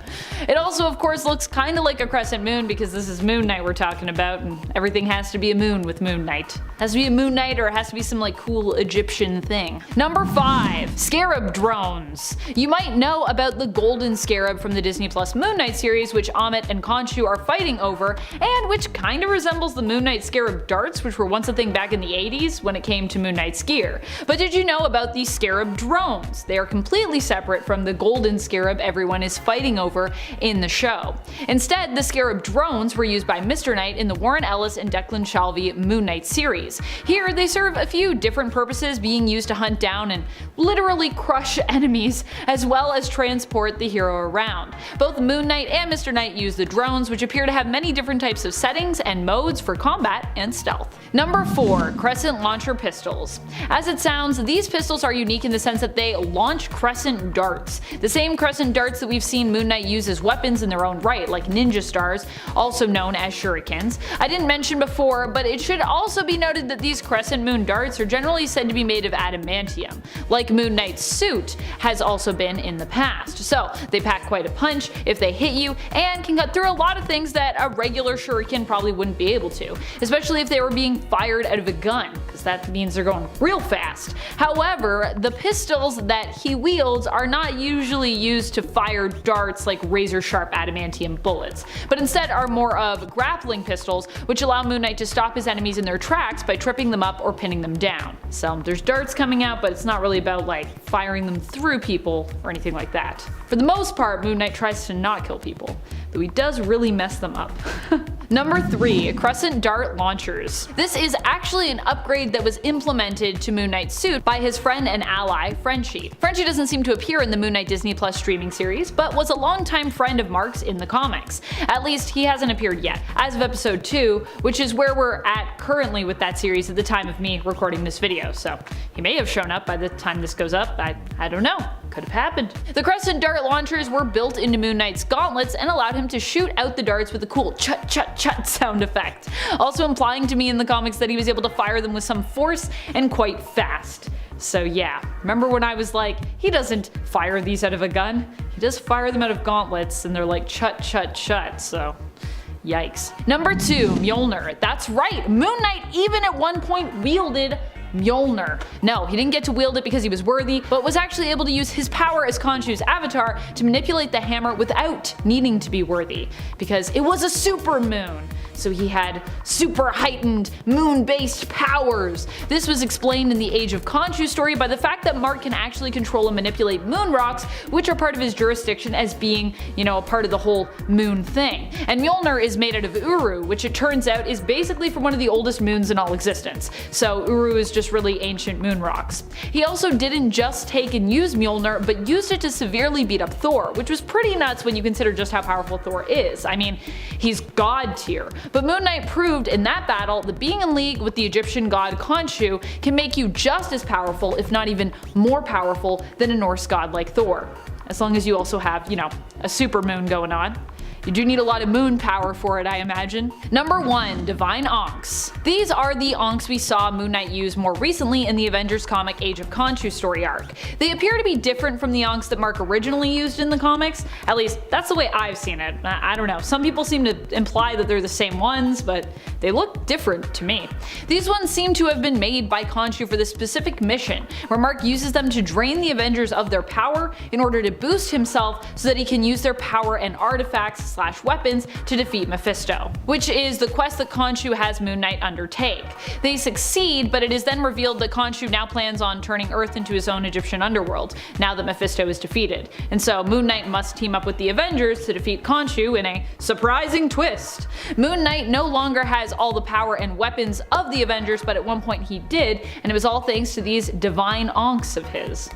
It also of course looks kinda like a crescent moon because this is Moon Knight we're talking about, and everything has to be a moon with Moon Knight. It has to be a Moon Knight or it has to be some like cool Egyptian thing. Number 5. Scarab drones. You might know about the Golden Scarab from the Disney Plus Moon Knight series, which Amit and Khonshu are fighting over, and which kinda resembles the Moon Knight Scarab darts, which were once a thing back in the 80s when it came to Moon Knight's gear. But did you know about the Scarab drones? They are completely separate from the Golden Scarab everyone is fighting over in the show. Instead, the Scarab drones were used by Mr. Knight in the Warren Ellis and Declan Shalvey Moon Knight series. Here, they serve a few different purposes, being used to hunt down and literally crush enemies, as well as transport the hero around. Both Moon Knight and Mr. Knight use the drones, which appear to have many different types of settings and modes for combat and stealth. Number 4. Crescent launcher pistols. As it sounds, these pistols are unique in the sense that they launch crescent darts. The same crescent darts that we've seen Moon Knight use as weapons in their own right, like ninja stars, also known as shurikens. I didn't mention before, but it should also be noted that these crescent moon darts are generally said to be made of adamantium, like Moon Knight's suit has also been in the past. So they pack quite a punch if they hit you, and can cut through a lot of things that a regular shuriken probably wouldn't be able to, especially if they were being fired out of a gun, because that means they're going real fast. However, the pistols that he wields are not usually used to fire darts like razor sharp adamantium bullets, but instead are more of grappling pistols, which allow Moon Knight to stop his enemies in their tracks by tripping them up or pinning them down. So there's darts coming out, but it's not really about like firing them through people or anything like that. For the most part, Moon Knight tries to not kill people, though he does really mess them up. Number 3. Crescent dart launchers. This is actually an upgrade that was implemented to Moon Knight's suit by his friend and ally, Frenchie. Frenchie doesn't seem to appear in the Moon Knight Disney Plus streaming series, but was a longtime friend of Mark's in the comics. At least he hasn't appeared yet, as of episode 2, which is where we're at currently with that series at the time of me recording this video, so he may have shown up by the time this goes up, I don't know. Could have happened. The crescent dart launchers were built into Moon Knight's gauntlets and allowed him to shoot out the darts with a cool chut chut chut sound effect, also implying to me in the comics that he was able to fire them with some force and quite fast. So yeah, remember when I was like, he doesn't fire these out of a gun, he does fire them out of gauntlets and they're like chut chut chut, so yikes. Number 2. Mjolnir. That's right, Moon Knight even at one point wielded Mjolnir. No, he didn't get to wield it because he was worthy, but was actually able to use his power as Khonshu's avatar to manipulate the hammer without needing to be worthy, because it was a super moon. So he had super heightened moon-based powers. This was explained in the Age of Khonshu story by the fact that Mark can actually control and manipulate moon rocks, which are part of his jurisdiction as being, a part of the whole moon thing. And Mjolnir is made out of Uru, which it turns out is basically from one of the oldest moons in all existence. So Uru is just really ancient moon rocks. He also didn't just take and use Mjolnir, but used it to severely beat up Thor, which was pretty nuts when you consider just how powerful Thor is. I mean, he's god tier. But Moon Knight proved in that battle that being in league with the Egyptian god Khonshu can make you just as powerful, if not even more powerful, than a Norse god like Thor. As long as you also have, a super moon going on. You do need a lot of moon power for it, I imagine. Number 1. Divine Ankhs. These are the Ankhs we saw Moon Knight use more recently in the Avengers comic Age of Khonshu story arc. They appear to be different from the Ankhs that Mark originally used in the comics, at least that's the way I've seen it. I don't know, some people seem to imply that they're the same ones, but they look different to me. These ones seem to have been made by Khonshu for this specific mission, where Mark uses them to drain the Avengers of their power in order to boost himself so that he can use their power and artifacts / weapons to defeat Mephisto, which is the quest that Khonshu has Moon Knight undertake. They succeed, but it is then revealed that Khonshu now plans on turning Earth into his own Egyptian underworld, now that Mephisto is defeated, and so Moon Knight must team up with the Avengers to defeat Khonshu in a surprising twist. Moon Knight no longer has all the power and weapons of the Avengers, but at one point he did, and it was all thanks to these divine Ankhs of his.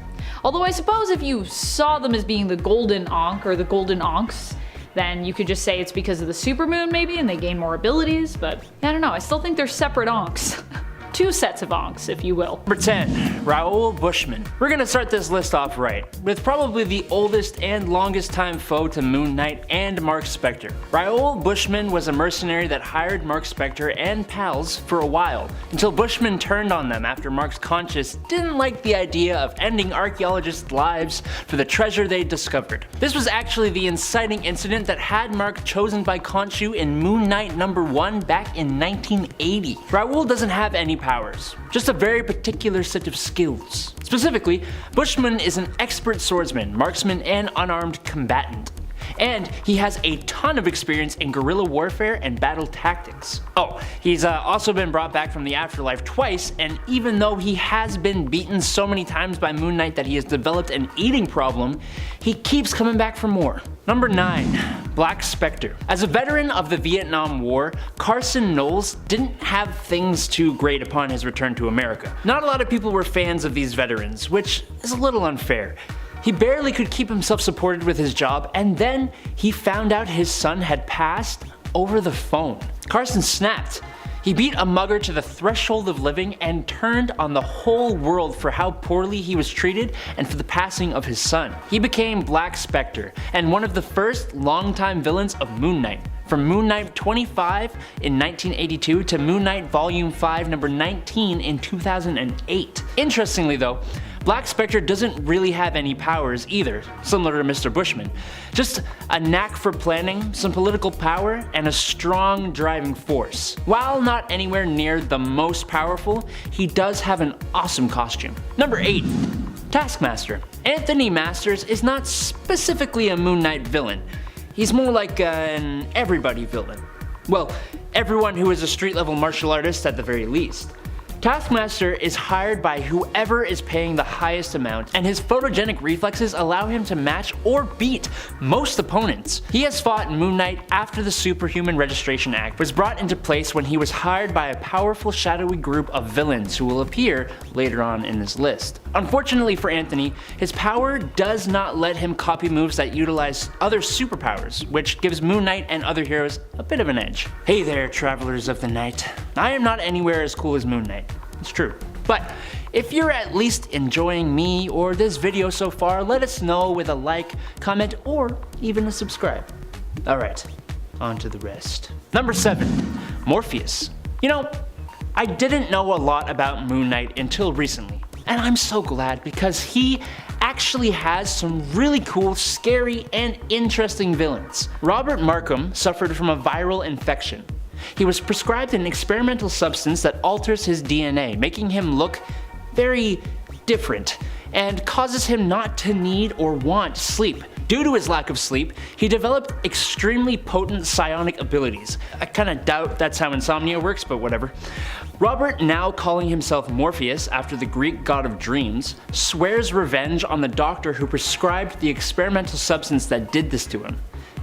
Although I suppose if you saw them as being the Golden Ankh or the Golden Ankhs, then you could just say it's because of the supermoon maybe and they gain more abilities, but I don't know, I still think they're separate Ankhs. Two sets of Ankhs, if you will. Number 10. Raoul Bushman. We're gonna start this list off right, with probably the oldest and longest time foe to Moon Knight and Mark Spector. Raoul Bushman was a mercenary that hired Mark Spector and pals for a while, until Bushman turned on them after Mark's conscience didn't like the idea of ending archaeologists' lives for the treasure they discovered. This was actually the inciting incident that had Mark chosen by Khonshu in Moon Knight #1 back in 1980. Raoul doesn't have any powers, just a very particular set of skills. Specifically, Bushman is an expert swordsman, marksman, and unarmed combatant. And he has a ton of experience in guerrilla warfare and battle tactics. Oh, he's also been brought back from the afterlife twice, and even though he has been beaten so many times by Moon Knight that he has developed an eating problem, he keeps coming back for more. Number 9. Black Spector. As a veteran of the Vietnam War, Carson Knowles didn't have things too great upon his return to America. Not a lot of people were fans of these veterans, which is a little unfair. He barely could keep himself supported with his job, and then he found out his son had passed over the phone. Carson snapped. He beat a mugger to the threshold of living and turned on the whole world for how poorly he was treated and for the passing of his son. He became Black Spector, and one of the first longtime villains of Moon Knight. From Moon Knight 25 in 1982 to Moon Knight Volume 5 number 19 in 2008. Interestingly though, Black Spector doesn't really have any powers either, similar to Mr. Bushman. Just a knack for planning, some political power, and a strong driving force. While not anywhere near the most powerful, he does have an awesome costume. Number 8. Taskmaster. Anthony Masters is not specifically a Moon Knight villain. He's more like an everybody villain. Well, everyone who is a street level martial artist at the very least. Taskmaster is hired by whoever is paying the highest amount, and his photogenic reflexes allow him to match or beat most opponents. He has fought Moon Knight after the Superhuman Registration Act was brought into place when he was hired by a powerful shadowy group of villains who will appear later on in this list. Unfortunately for Anthony, his power does not let him copy moves that utilize other superpowers, which gives Moon Knight and other heroes a bit of an edge. Hey there, travelers of the night. I am not anywhere as cool as Moon Knight. It's true. But if you're at least enjoying me or this video so far, let us know with a like, comment, or even a subscribe. Alright, on to the rest. Number 7. Morpheus. You know, I didn't know a lot about Moon Knight until recently, and I'm so glad because he actually has some really cool, scary, and interesting villains. Robert Markham suffered from a viral infection. He was prescribed an experimental substance that alters his DNA, making him look very different, and causes him not to need or want sleep. Due to his lack of sleep, he developed extremely potent psionic abilities. I kinda doubt that's how insomnia works, but whatever. Robert, now calling himself Morpheus after the Greek god of dreams, swears revenge on the doctor who prescribed the experimental substance that did this to him.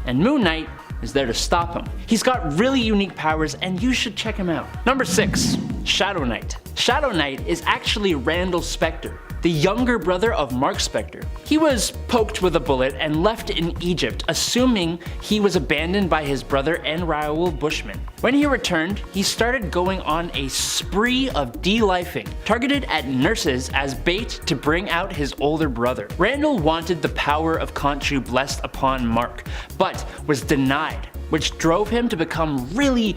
And Moon Knight is there to stop him. He's got really unique powers and you should check him out. Number 6. Shadow Knight. Shadow Knight is actually Randall Spector. the younger brother of Mark Spector. He was poked with a bullet and left in Egypt, assuming he was abandoned by his brother and Raoul Bushman. When he returned, he started going on a spree of de-lifing, targeted at nurses as bait to bring out his older brother. Randall wanted the power of Khonshu blessed upon Mark, but was denied, which drove him to become really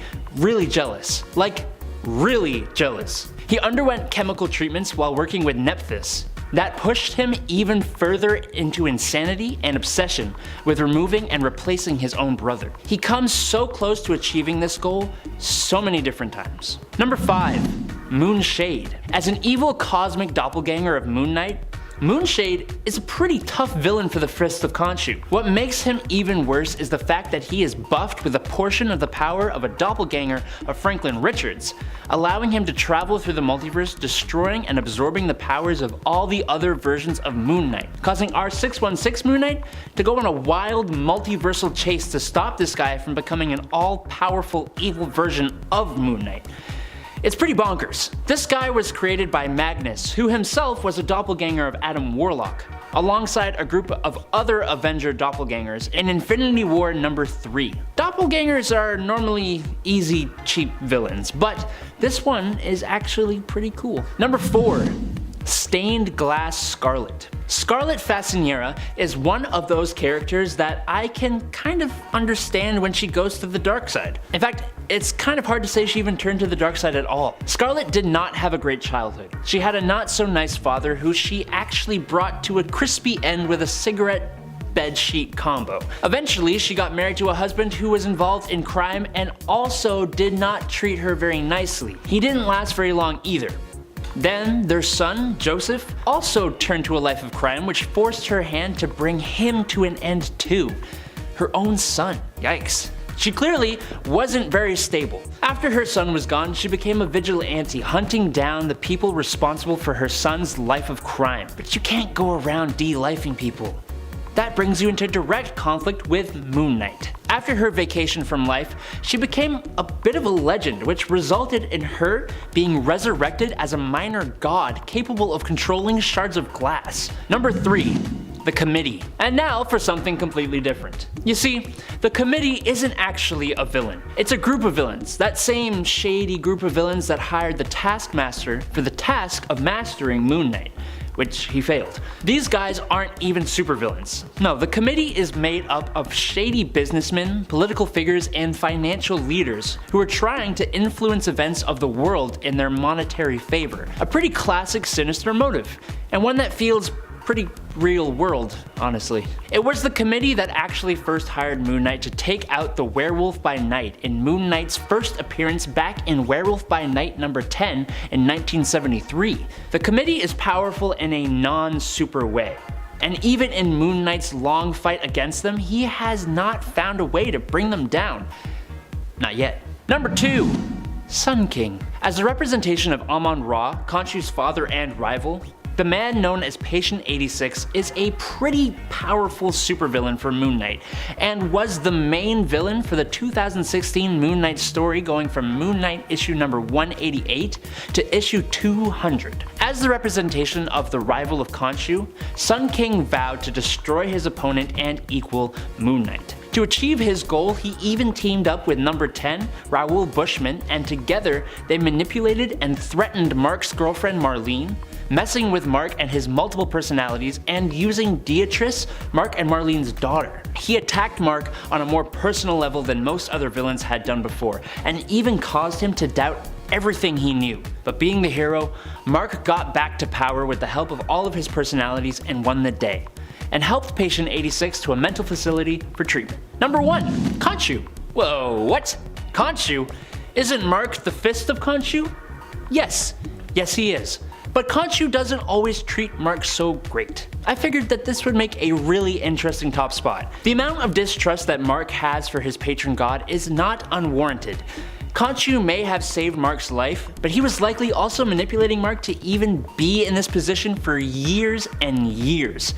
jealous. Like, really jealous. He underwent chemical treatments while working with Nephthys. That pushed him even further into insanity and obsession with removing and replacing his own brother. He comes so close to achieving this goal so many different times. Number 5. Moonshade. As an evil cosmic doppelganger of Moon Knight, Moonshade is a pretty tough villain for the Fist of Khonshu. What makes him even worse is the fact that he is buffed with a portion of the power of a doppelganger of Franklin Richards, allowing him to travel through the multiverse, destroying and absorbing the powers of all the other versions of Moon Knight, causing our 616 Moon Knight to go on a wild multiversal chase to stop this guy from becoming an all-powerful evil version of Moon Knight. It's pretty bonkers. This guy was created by Magnus, who himself was a doppelganger of Adam Warlock, alongside a group of other Avenger doppelgangers in Infinity War number 3. Doppelgangers are normally easy, cheap villains, but this one is actually pretty cool. Number 4. Stained Glass Scarlet. Scarlet Facinera is one of those characters that I can kind of understand when she goes to the dark side. In fact, it's kind of hard to say she even turned to the dark side at all. Scarlet did not have a great childhood. She had a not so nice father who she actually brought to a crispy end with a cigarette bedsheet combo. Eventually, she got married to a husband who was involved in crime and also did not treat her very nicely. He didn't last very long either. Then, their son, Joseph, also turned to a life of crime, which forced her hand to bring him to an end too. Her own son. Yikes. She clearly wasn't very stable. After her son was gone, she became a vigilante, hunting down the people responsible for her son's life of crime. But you can't go around de-lifing people. That brings you into direct conflict with Moon Knight. After her vacation from life, she became a bit of a legend, which resulted in her being resurrected as a minor god capable of controlling shards of glass. Number 3. The Committee. And now for something completely different. You see, the Committee isn't actually a villain. It's a group of villains, that same shady group of villains that hired the Taskmaster for the task of mastering Moon Knight, which he failed. These guys aren't even supervillains. No, the Committee is made up of shady businessmen, political figures, and financial leaders who are trying to influence events of the world in their monetary favor. A pretty classic sinister motive, and one that feels pretty real world, honestly. It was the Committee that actually first hired Moon Knight to take out the Werewolf by Night in Moon Knight's first appearance back in Werewolf by Night number 10 in 1973. The Committee is powerful in a non-super way, and even in Moon Knight's long fight against them, he has not found a way to bring them down. Not yet. Number 2. Sun King. As a representation of Amon-Ra, Khonshu's father and rival, the man known as Patient 86 is a pretty powerful supervillain for Moon Knight, and was the main villain for the 2016 Moon Knight story, going from Moon Knight issue number 188 to issue 200. As the representation of the rival of Khonshu, Sun King vowed to destroy his opponent and equal Moon Knight. To achieve his goal, he even teamed up with number 10, Raoul Bushman, and together they manipulated and threatened Mark's girlfriend Marlene, messing with Mark and his multiple personalities, and using Beatrice, Mark and Marlene's daughter. He attacked Mark on a more personal level than most other villains had done before, and even caused him to doubt everything he knew. But being the hero, Mark got back to power with the help of all of his personalities and won the day, and helped Patient 86 to a mental facility for treatment. Number 1. Khonshu. Whoa, what? Khonshu? Isn't Mark the Fist of Khonshu? Yes he is. But Khonshu doesn't always treat Mark so great. I figured that this would make a really interesting top spot. The amount of distrust that Mark has for his patron god is not unwarranted. Khonshu may have saved Mark's life, but he was likely also manipulating Mark to even be in this position for years and years.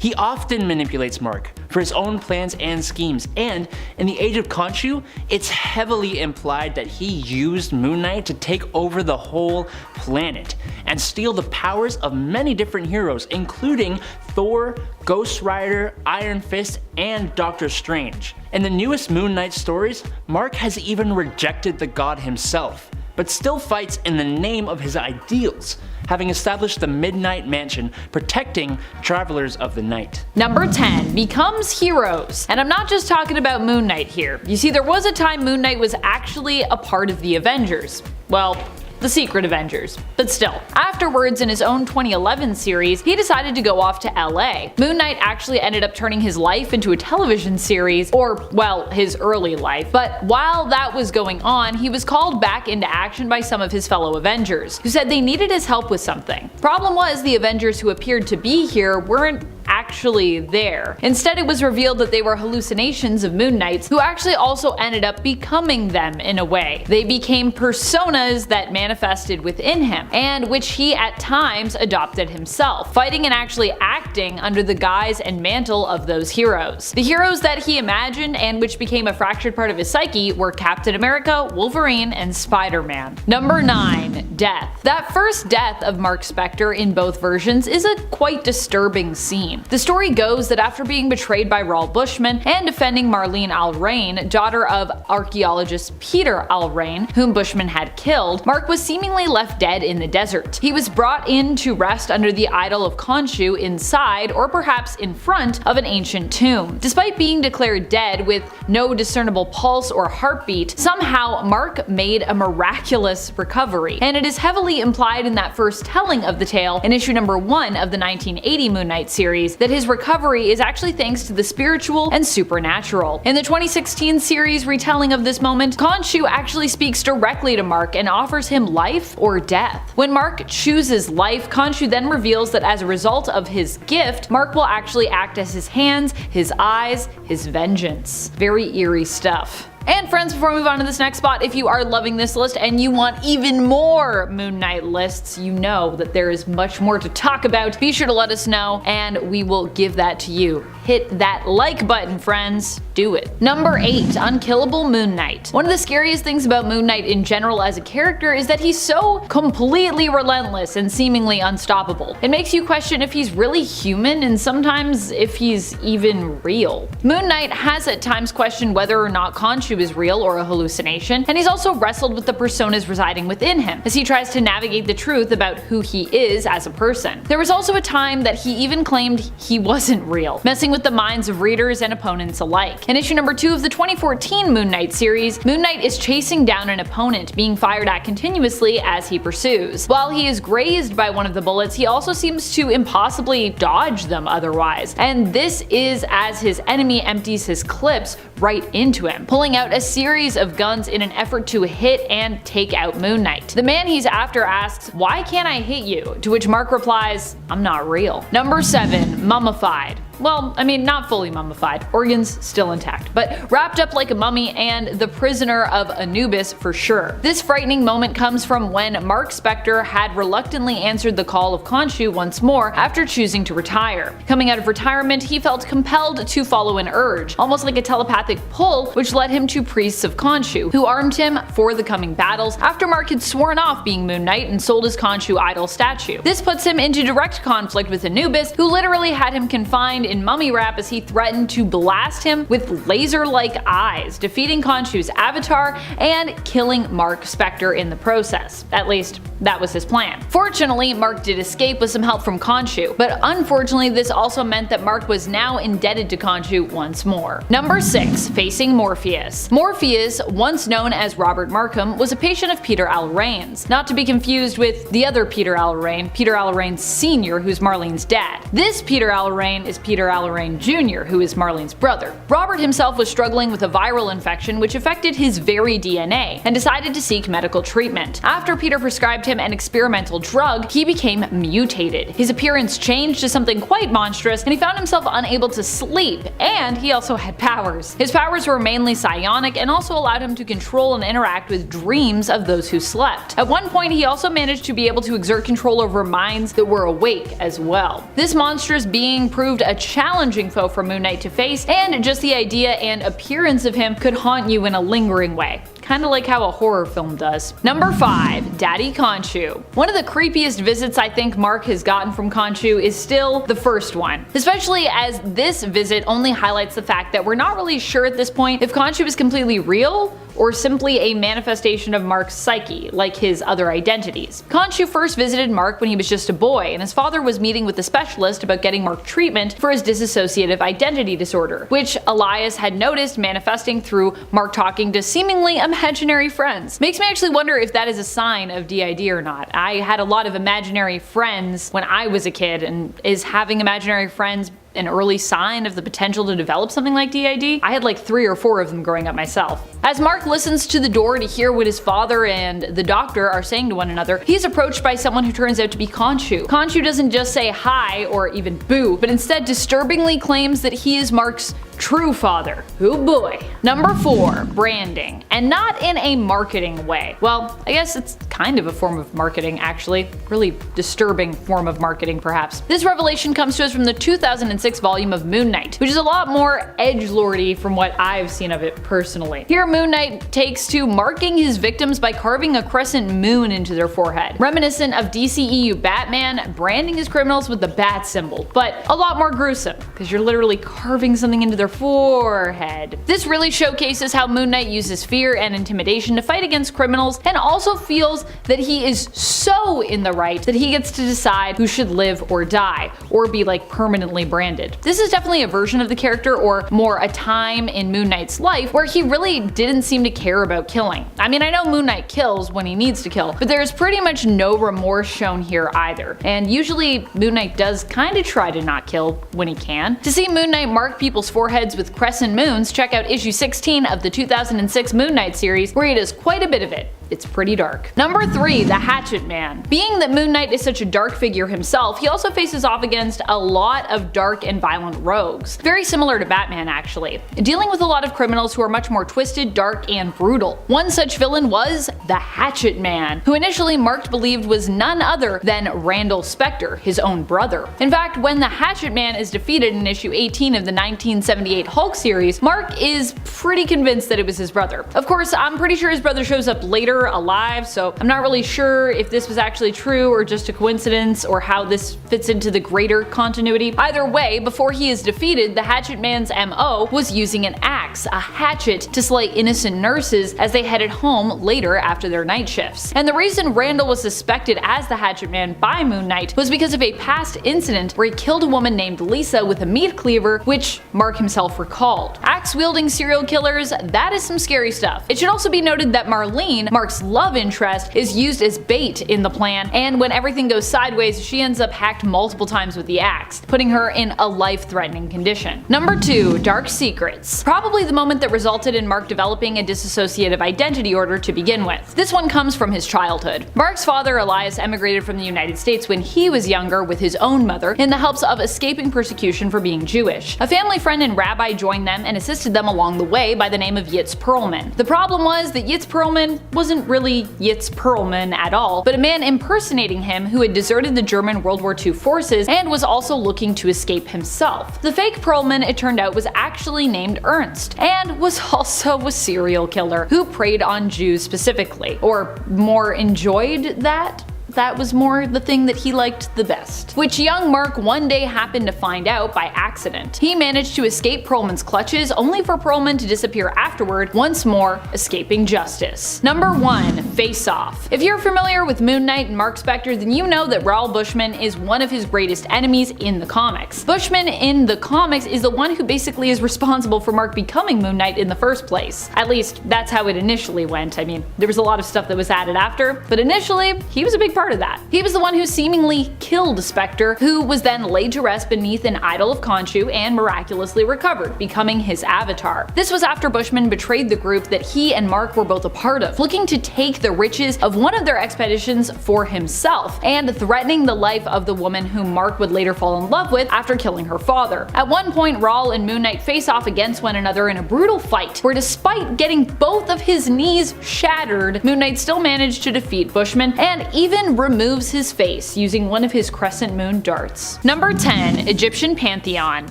He often manipulates Mark for his own plans and schemes, and in the Age of Khonshu, it's heavily implied that he used Moon Knight to take over the whole planet and steal the powers of many different heroes, including Thor, Ghost Rider, Iron Fist, and Doctor Strange. In the newest Moon Knight stories, Mark has even rejected the god himself, but still fights in the name of his ideals, having established the Midnight Mansion, protecting travelers of the night. Number 10 becomes heroes. And I'm not just talking about Moon Knight here. You see, there was a time Moon Knight was actually a part of the Avengers. Well, the Secret Avengers. But still, afterwards in his own 2011 series, he decided to go off to LA. Moon Knight actually ended up turning his life into a television series, or, well, his early life. But while that was going on, he was called back into action by some of his fellow Avengers, who said they needed his help with something. Problem was, the Avengers who appeared to be here weren't actually there. Instead, it was revealed that they were hallucinations of Moon Knights, who actually also ended up becoming them in a way. They became personas that manifested within him, and which he at times adopted himself, fighting and actually acting under the guise and mantle of those heroes. The heroes that he imagined and which became a fractured part of his psyche were Captain America, Wolverine, and Spider-Man. Number 9. Death. That first death of Mark Spector in both versions is a quite disturbing scene. The story goes that after being betrayed by Raoul Bushman and defending Marlene Alraine, daughter of archaeologist Peter Alraine, whom Bushman had killed, Mark was seemingly left dead in the desert. He was brought in to rest under the idol of Khonshu inside, or perhaps in front, of an ancient tomb. Despite being declared dead with no discernible pulse or heartbeat, somehow Mark made a miraculous recovery, and it is heavily implied in that first telling of the tale in issue number 1 of the 1980 Moon Knight series that his recovery is actually thanks to the spiritual and supernatural. In the 2016 series retelling of this moment, Khonshu actually speaks directly to Mark and offers him life or death. When Mark chooses life, Khonshu then reveals that as a result of his gift, Mark will actually act as his hands, his eyes, his vengeance. Very eerie stuff. And friends, before we move on to this next spot, if you are loving this list and you want even more Moon Knight lists, you know that there is much more to talk about. Be sure to let us know and we will give that to you. Hit that like button, friends. Do it. Number 8. Unkillable Moon Knight. One of the scariest things about Moon Knight in general as a character is that he's so completely relentless and seemingly unstoppable. It makes you question if he's really human and sometimes if he's even real. Moon Knight has at times questioned whether or not Khonshu is real or a hallucination, and he's also wrestled with the personas residing within him as he tries to navigate the truth about who he is as a person. There was also a time that he even claimed he wasn't real, messing with the minds of readers and opponents alike. In issue number 2 of the 2014 Moon Knight series, Moon Knight is chasing down an opponent, being fired at continuously as he pursues. While he is grazed by one of the bullets, he also seems to impossibly dodge them otherwise, and this is as his enemy empties his clips right into him, pulling out a series of guns in an effort to hit and take out Moon Knight. The man he's after asks, "Why can't I hit you?" To which Mark replies, "I'm not real." Number 7. Mummified. Well, I mean, not fully mummified, organs still intact, but wrapped up like a mummy and the prisoner of Anubis for sure. This frightening moment comes from when Mark Spector had reluctantly answered the call of Khonshu once more after choosing to retire. Coming out of retirement, he felt compelled to follow an urge, almost like a telepathic pull, which led him to priests of Khonshu, who armed him for the coming battles after Mark had sworn off being Moon Knight and sold his Khonshu idol statue. This puts him into direct conflict with Anubis, who literally had him confined in mummy wrap as he threatened to blast him with laser-like eyes, defeating Khonshu's avatar and killing Mark Spector in the process. At least, that was his plan. Fortunately, Mark did escape with some help from Khonshu, but unfortunately this also meant that Mark was now indebted to Khonshu once more. Number 6. Facing Morpheus. Morpheus, once known as Robert Markham, was a patient of Peter Alraine's, not to be confused with the other Peter Alraine Sr., who's Marlene's dad. This Peter Alraine is Peter Alraine Jr., who is Marlene's brother. Robert himself was struggling with a viral infection which affected his very DNA and decided to seek medical treatment. After Peter prescribed him an experimental drug, he became mutated. His appearance changed to something quite monstrous, and he found himself unable to sleep, and he also had powers. His powers were mainly psionic and also allowed him to control and interact with dreams of those who slept. At one point, he also managed to be able to exert control over minds that were awake as well. This monstrous being proved a challenging foe for Moon Knight to face, and just the idea and appearance of him could haunt you in a lingering way. Kinda like how a horror film does. Number 5. Daddy Khonshu. One of the creepiest visits I think Mark has gotten from Khonshu is still the first one. Especially as this visit only highlights the fact that we're not really sure at this point if Khonshu is completely real or simply a manifestation of Mark's psyche, like his other identities. Khonshu first visited Mark when he was just a boy, and his father was meeting with a specialist about getting Mark treatment for his dissociative identity disorder, which Elias had noticed manifesting through Mark talking to seemingly imaginary friends. Makes me actually wonder if that is a sign of DID or not. I had a lot of imaginary friends when I was a kid, and is having imaginary friends an early sign of the potential to develop something like DID? I had like 3 or 4 of them growing up myself. As Mark listens to the door to hear what his father and the doctor are saying to one another, he's approached by someone who turns out to be Khonshu. Khonshu doesn't just say hi or even boo, but instead disturbingly claims that he is Mark's true father. Oh boy. Number 4. Branding. And not in a marketing way. Well, I guess it's kind of a form of marketing actually. Really disturbing form of marketing perhaps. This revelation comes to us from the 2006 volume of Moon Knight, which is a lot more edgelordy from what I've seen of it personally. Here Moon Knight takes to marking his victims by carving a crescent moon into their forehead, reminiscent of DCEU Batman branding his criminals with the bat symbol, but a lot more gruesome, because you're literally carving something into their forehead. This really showcases how Moon Knight uses fear and intimidation to fight against criminals, and also feels that he is so in the right that he gets to decide who should live or die, or be like permanently branded. This is definitely a version of the character, or more a time in Moon Knight's life, where he really didn't seem to care about killing. I mean, I know Moon Knight kills when he needs to kill, but there's pretty much no remorse shown here either. And usually Moon Knight does kinda try to not kill when he can. To see Moon Knight mark people's foreheads with crescent moons, check out issue 16 of the 2006 Moon Knight series, where he does quite a bit of it. It's pretty dark. Number 3. The Hatchet Man. Being that Moon Knight is such a dark figure himself, he also faces off against a lot of dark and violent rogues. Very similar to Batman actually. Dealing with a lot of criminals who are much more twisted, dark, and brutal. One such villain was the Hatchet Man, who initially Mark believed was none other than Randall Spector, his own brother. In fact, when the Hatchet Man is defeated in issue 18 of the 1978 Hulk series, Mark is pretty convinced that it was his brother. Of course, I'm pretty sure his brother shows up later alive, so I'm not really sure if this was actually true or just a coincidence, or how this fits into the greater continuity. Either way, before he is defeated, the Hatchet Man's MO was using an axe, a hatchet, to slay innocent nurses as they headed home later after their night shifts. And the reason Randall was suspected as the Hatchet Man by Moon Knight was because of a past incident where he killed a woman named Lisa with a meat cleaver, which Mark himself recalled. Axe-wielding serial killers, that is some scary stuff. It should also be noted that Marlene, Mark's love interest, is used as bait in the plan, and when everything goes sideways, she ends up hacked multiple times with the axe, putting her in a life-threatening condition. Number 2. Dark Secrets. Probably the moment that resulted in Mark developing a dissociative identity disorder to begin with. This one comes from his childhood. Mark's father, Elias, emigrated from the United States when he was younger with his own mother in the hopes of escaping persecution for being Jewish. A family friend and rabbi joined them and assisted them along the way by the name of Yitz Perlman. The problem was that Yitz Perlman wasn't really Yitz Perlman at all, but a man impersonating him who had deserted the German World War II forces and was also looking to escape himself. The fake Perlman, it turned out, was actually named Ernst, and was also a serial killer who preyed on Jews specifically, or more enjoyed that. That was more the thing that he liked the best. Which young Mark one day happened to find out by accident. He managed to escape Perlman's clutches, only for Perlman to disappear afterward, once more escaping justice. Number 1. Face Off. If you're familiar with Moon Knight and Mark Spector, then you know that Raoul Bushman is one of his greatest enemies in the comics. Bushman in the comics is the one who basically is responsible for Mark becoming Moon Knight in the first place. At least, that's how it initially went. I mean, there was a lot of stuff that was added after, but initially, he was a big part of that. He was the one who seemingly killed Spector, who was then laid to rest beneath an idol of Khonshu and miraculously recovered, becoming his avatar. This was after Bushman betrayed the group that he and Mark were both a part of, looking to take the riches of one of their expeditions for himself, and threatening the life of the woman whom Mark would later fall in love with after killing her father. At one point, Raoul and Moon Knight face off against one another in a brutal fight, where despite getting both of his knees shattered, Moon Knight still managed to defeat Bushman and even then removes his face using one of his crescent moon darts. Number 10. Egyptian Pantheon.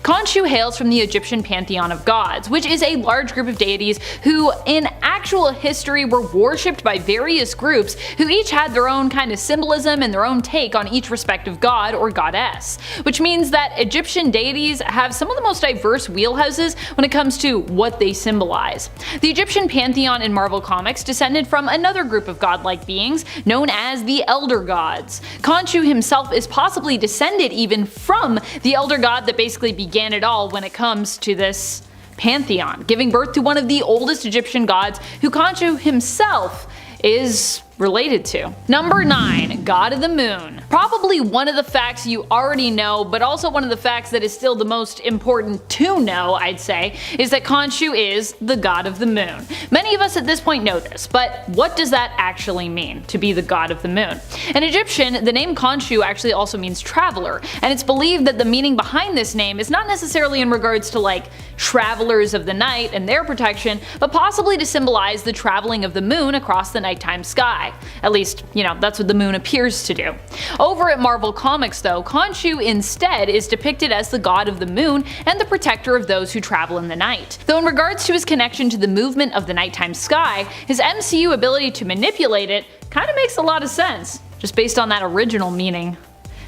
Khonshu hails from the Egyptian pantheon of gods, which is a large group of deities who in actual history were worshipped by various groups who each had their own kind of symbolism and their own take on each respective god or goddess, which means that Egyptian deities have some of the most diverse wheelhouses when it comes to what they symbolize. The Egyptian pantheon in Marvel Comics descended from another group of godlike beings known as the Elder Gods. Khonshu himself is possibly descended even from the Elder God that basically began it all when it comes to this pantheon, giving birth to one of the oldest Egyptian gods who Khonshu himself is related to. Number 9. God of the Moon. Probably one of the facts you already know, but also one of the facts that is still the most important to know, I'd say, is that Khonshu is the god of the moon. Many of us at this point know this, but what does that actually mean, to be the god of the moon? In Egyptian, the name Khonshu actually also means traveler, and it's believed that the meaning behind this name is not necessarily in regards to like travelers of the night and their protection, but possibly to symbolize the traveling of the moon across the nighttime sky. At least, that's what the moon appears to do. Over at Marvel Comics though, Khonshu instead is depicted as the god of the moon and the protector of those who travel in the night. Though in regards to his connection to the movement of the nighttime sky, his MCU ability to manipulate it kinda makes a lot of sense, just based on that original meaning.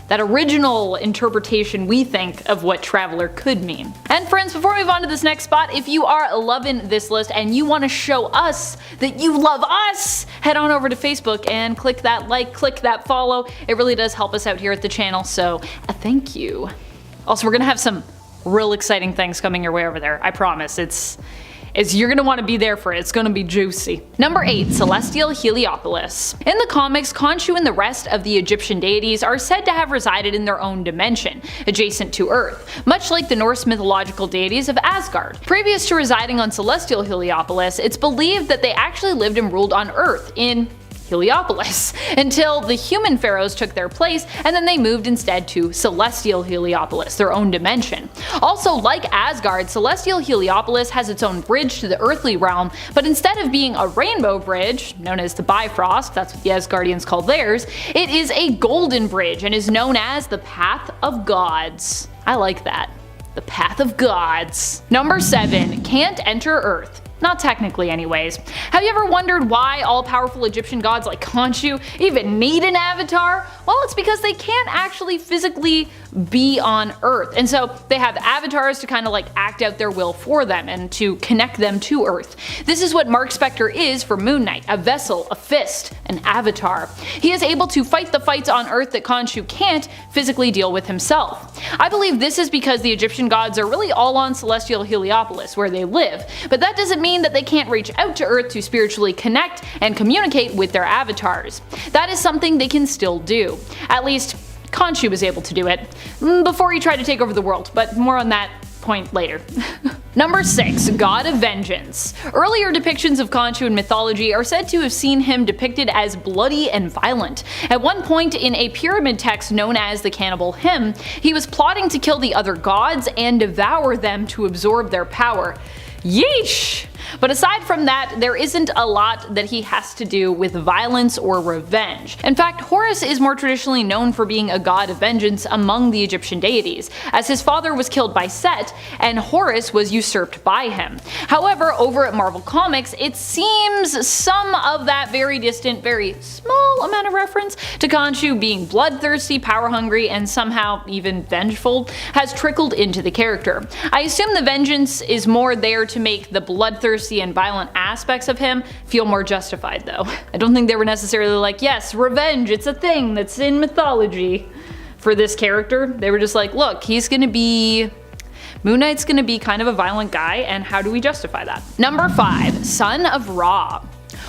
That original interpretation we think of what traveler could mean. And friends, before we move on to this next spot, if you are loving this list and you want to show us that you love us, head on over to Facebook and click that like, click that follow. It really does help us out here at the channel, so thank you. Also, we're gonna have some real exciting things coming your way over there. I promise. You're gonna want to be there for it. It's gonna be juicy. Number 8. Celestial Heliopolis. In the comics, Khonshu and the rest of the Egyptian deities are said to have resided in their own dimension, adjacent to Earth, much like the Norse mythological deities of Asgard. Previous to residing on Celestial Heliopolis, it's believed that they actually lived and ruled on Earth in Heliopolis, until the human pharaohs took their place, and then they moved instead to Celestial Heliopolis, their own dimension. Also, like Asgard, Celestial Heliopolis has its own bridge to the earthly realm, but instead of being a rainbow bridge, known as the Bifrost, that's what the Asgardians call theirs, it is a golden bridge and is known as the Path of Gods. I like that. The Path of Gods. Number 7. Can't enter Earth. Not technically anyways. Have you ever wondered why all-powerful Egyptian gods like Khonshu even need an avatar? Well, it's because they can't actually physically be on Earth, and so they have avatars to kind of like act out their will for them and to connect them to Earth. This is what Mark Spector is for Moon Knight, a vessel, a fist, an avatar. He is able to fight the fights on Earth that Khonshu can't physically deal with himself. I believe this is because the Egyptian gods are really all on Celestial Heliopolis, where they live, but that doesn't mean that they can't reach out to Earth to spiritually connect and communicate with their avatars. That is something they can still do. At least, Khonshu was able to do it before he tried to take over the world, but more on that point later. Number 6. God of Vengeance. Earlier depictions of Khonshu in mythology are said to have seen him depicted as bloody and violent. At one point in a pyramid text known as the Cannibal Hymn, he was plotting to kill the other gods and devour them to absorb their power. Yeesh! But aside from that, there isn't a lot that he has to do with violence or revenge. In fact, Horus is more traditionally known for being a god of vengeance among the Egyptian deities, as his father was killed by Set, and Horus was usurped by him. However, over at Marvel Comics, it seems some of that very distant, very small amount of reference to Khonshu being bloodthirsty, power-hungry, and somehow even vengeful has trickled into the character. I assume the vengeance is more there to make the bloodthirsty and violent aspects of him feel more justified though. I don't think they were necessarily like, yes, revenge, it's a thing that's in mythology for this character. They were just like, look, Moon Knight's gonna be kind of a violent guy, and how do we justify that? Number 5. Son of Ra.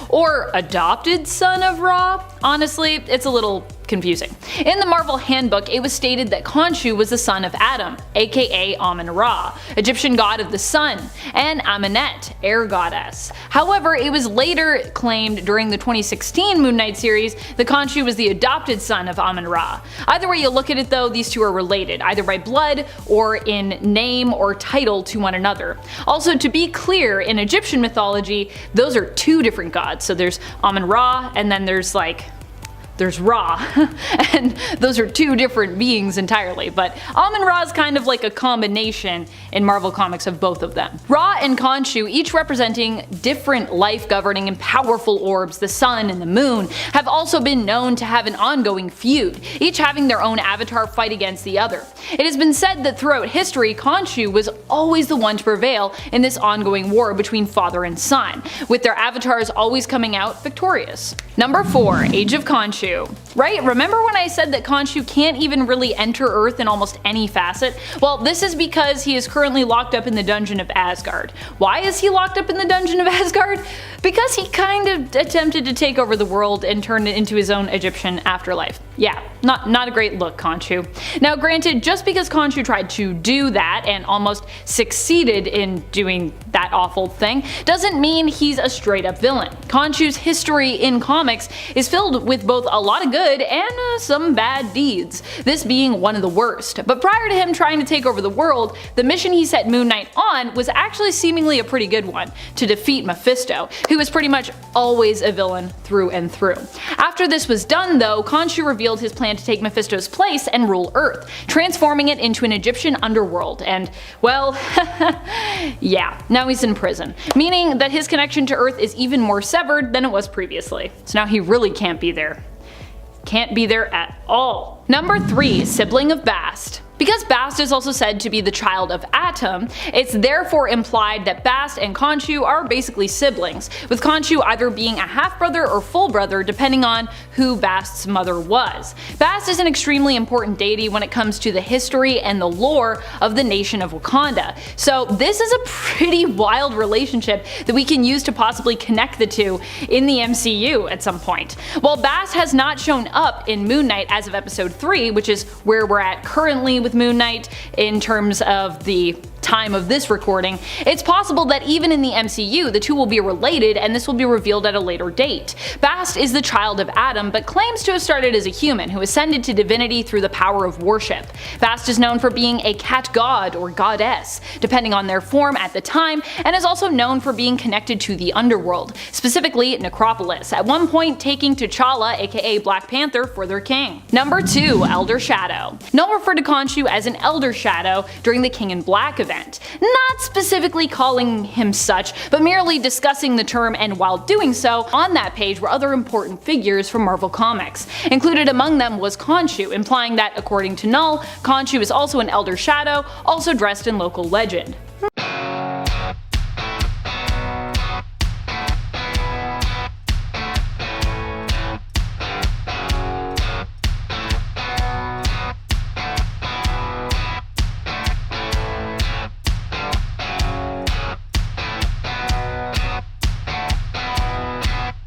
Or adopted son of Ra? Honestly, it's a little confusing. In the Marvel Handbook, it was stated that Khonshu was the son of Adam, aka Amun-Ra, Egyptian god of the sun, and Amenet, air goddess. However, it was later claimed during the 2016 Moon Knight series that Khonshu was the adopted son of Amun-Ra. Either way you look at it though, these two are related, either by blood or in name or title to one another. Also, to be clear, in Egyptian mythology, those are two different gods. So there's Amun-Ra, and then there's like there's Ra, and those are two different beings entirely, but Amun-Ra is kind of like a combination in Marvel Comics of both of them. Ra and Khonshu, each representing different life-governing and powerful orbs, the sun and the moon, have also been known to have an ongoing feud, each having their own avatar fight against the other. It has been said that throughout history, Khonshu was always the one to prevail in this ongoing war between father and son, with their avatars always coming out victorious. Number 4. Age of Khonshu. Right? Remember when I said that Khonshu can't even really enter Earth in almost any facet? Well, this is because he is currently locked up in the dungeon of Asgard. Why is he locked up in the dungeon of Asgard? Because he kind of attempted to take over the world and turn it into his own Egyptian afterlife. Yeah, not a great look, Khonshu. Now granted, just because Khonshu tried to do that and almost succeeded in doing that awful thing, doesn't mean he's a straight up villain. Khonshu's history in comics is filled with both a lot of good and some bad deeds, this being one of the worst. But prior to him trying to take over the world, the mission he set Moon Knight on was actually seemingly a pretty good one, to defeat Mephisto, who was pretty much always a villain through and through. After this was done though, Khonshu revealed his plan to take Mephisto's place and rule Earth, transforming it into an Egyptian underworld, and well, yeah, now he's in prison, meaning that his connection to Earth is even more severed than it was previously. So now he really can't be there. Can't be there at all. Number 3. Sibling of Bast. Because Bast is also said to be the child of Atom, it's therefore implied that Bast and Khonshu are basically siblings, with Khonshu either being a half-brother or full brother depending on who Bast's mother was. Bast is an extremely important deity when it comes to the history and the lore of the nation of Wakanda, so this is a pretty wild relationship that we can use to possibly connect the two in the MCU at some point. While Bast has not shown up in Moon Knight as of episode 3, which is where we're at currently with Moon Knight in terms of the time of this recording, it's possible that even in the MCU the two will be related, and this will be revealed at a later date. Bast is the child of Adam, but claims to have started as a human who ascended to divinity through the power of worship. Bast is known for being a cat god or goddess, depending on their form at the time, and is also known for being connected to the underworld, specifically Necropolis, at one point taking T'Challa, aka Black Panther, for their king. Number 2. Elder Shadow. Null referred to Khonshu as an Elder Shadow during the King in Black event, not specifically calling him such, but merely discussing the term, and while doing so, on that page were other important figures from Marvel Comics. Included among them was Khonshu, implying that, according to Null, Khonshu is also an Elder Shadow, also dressed in local legend.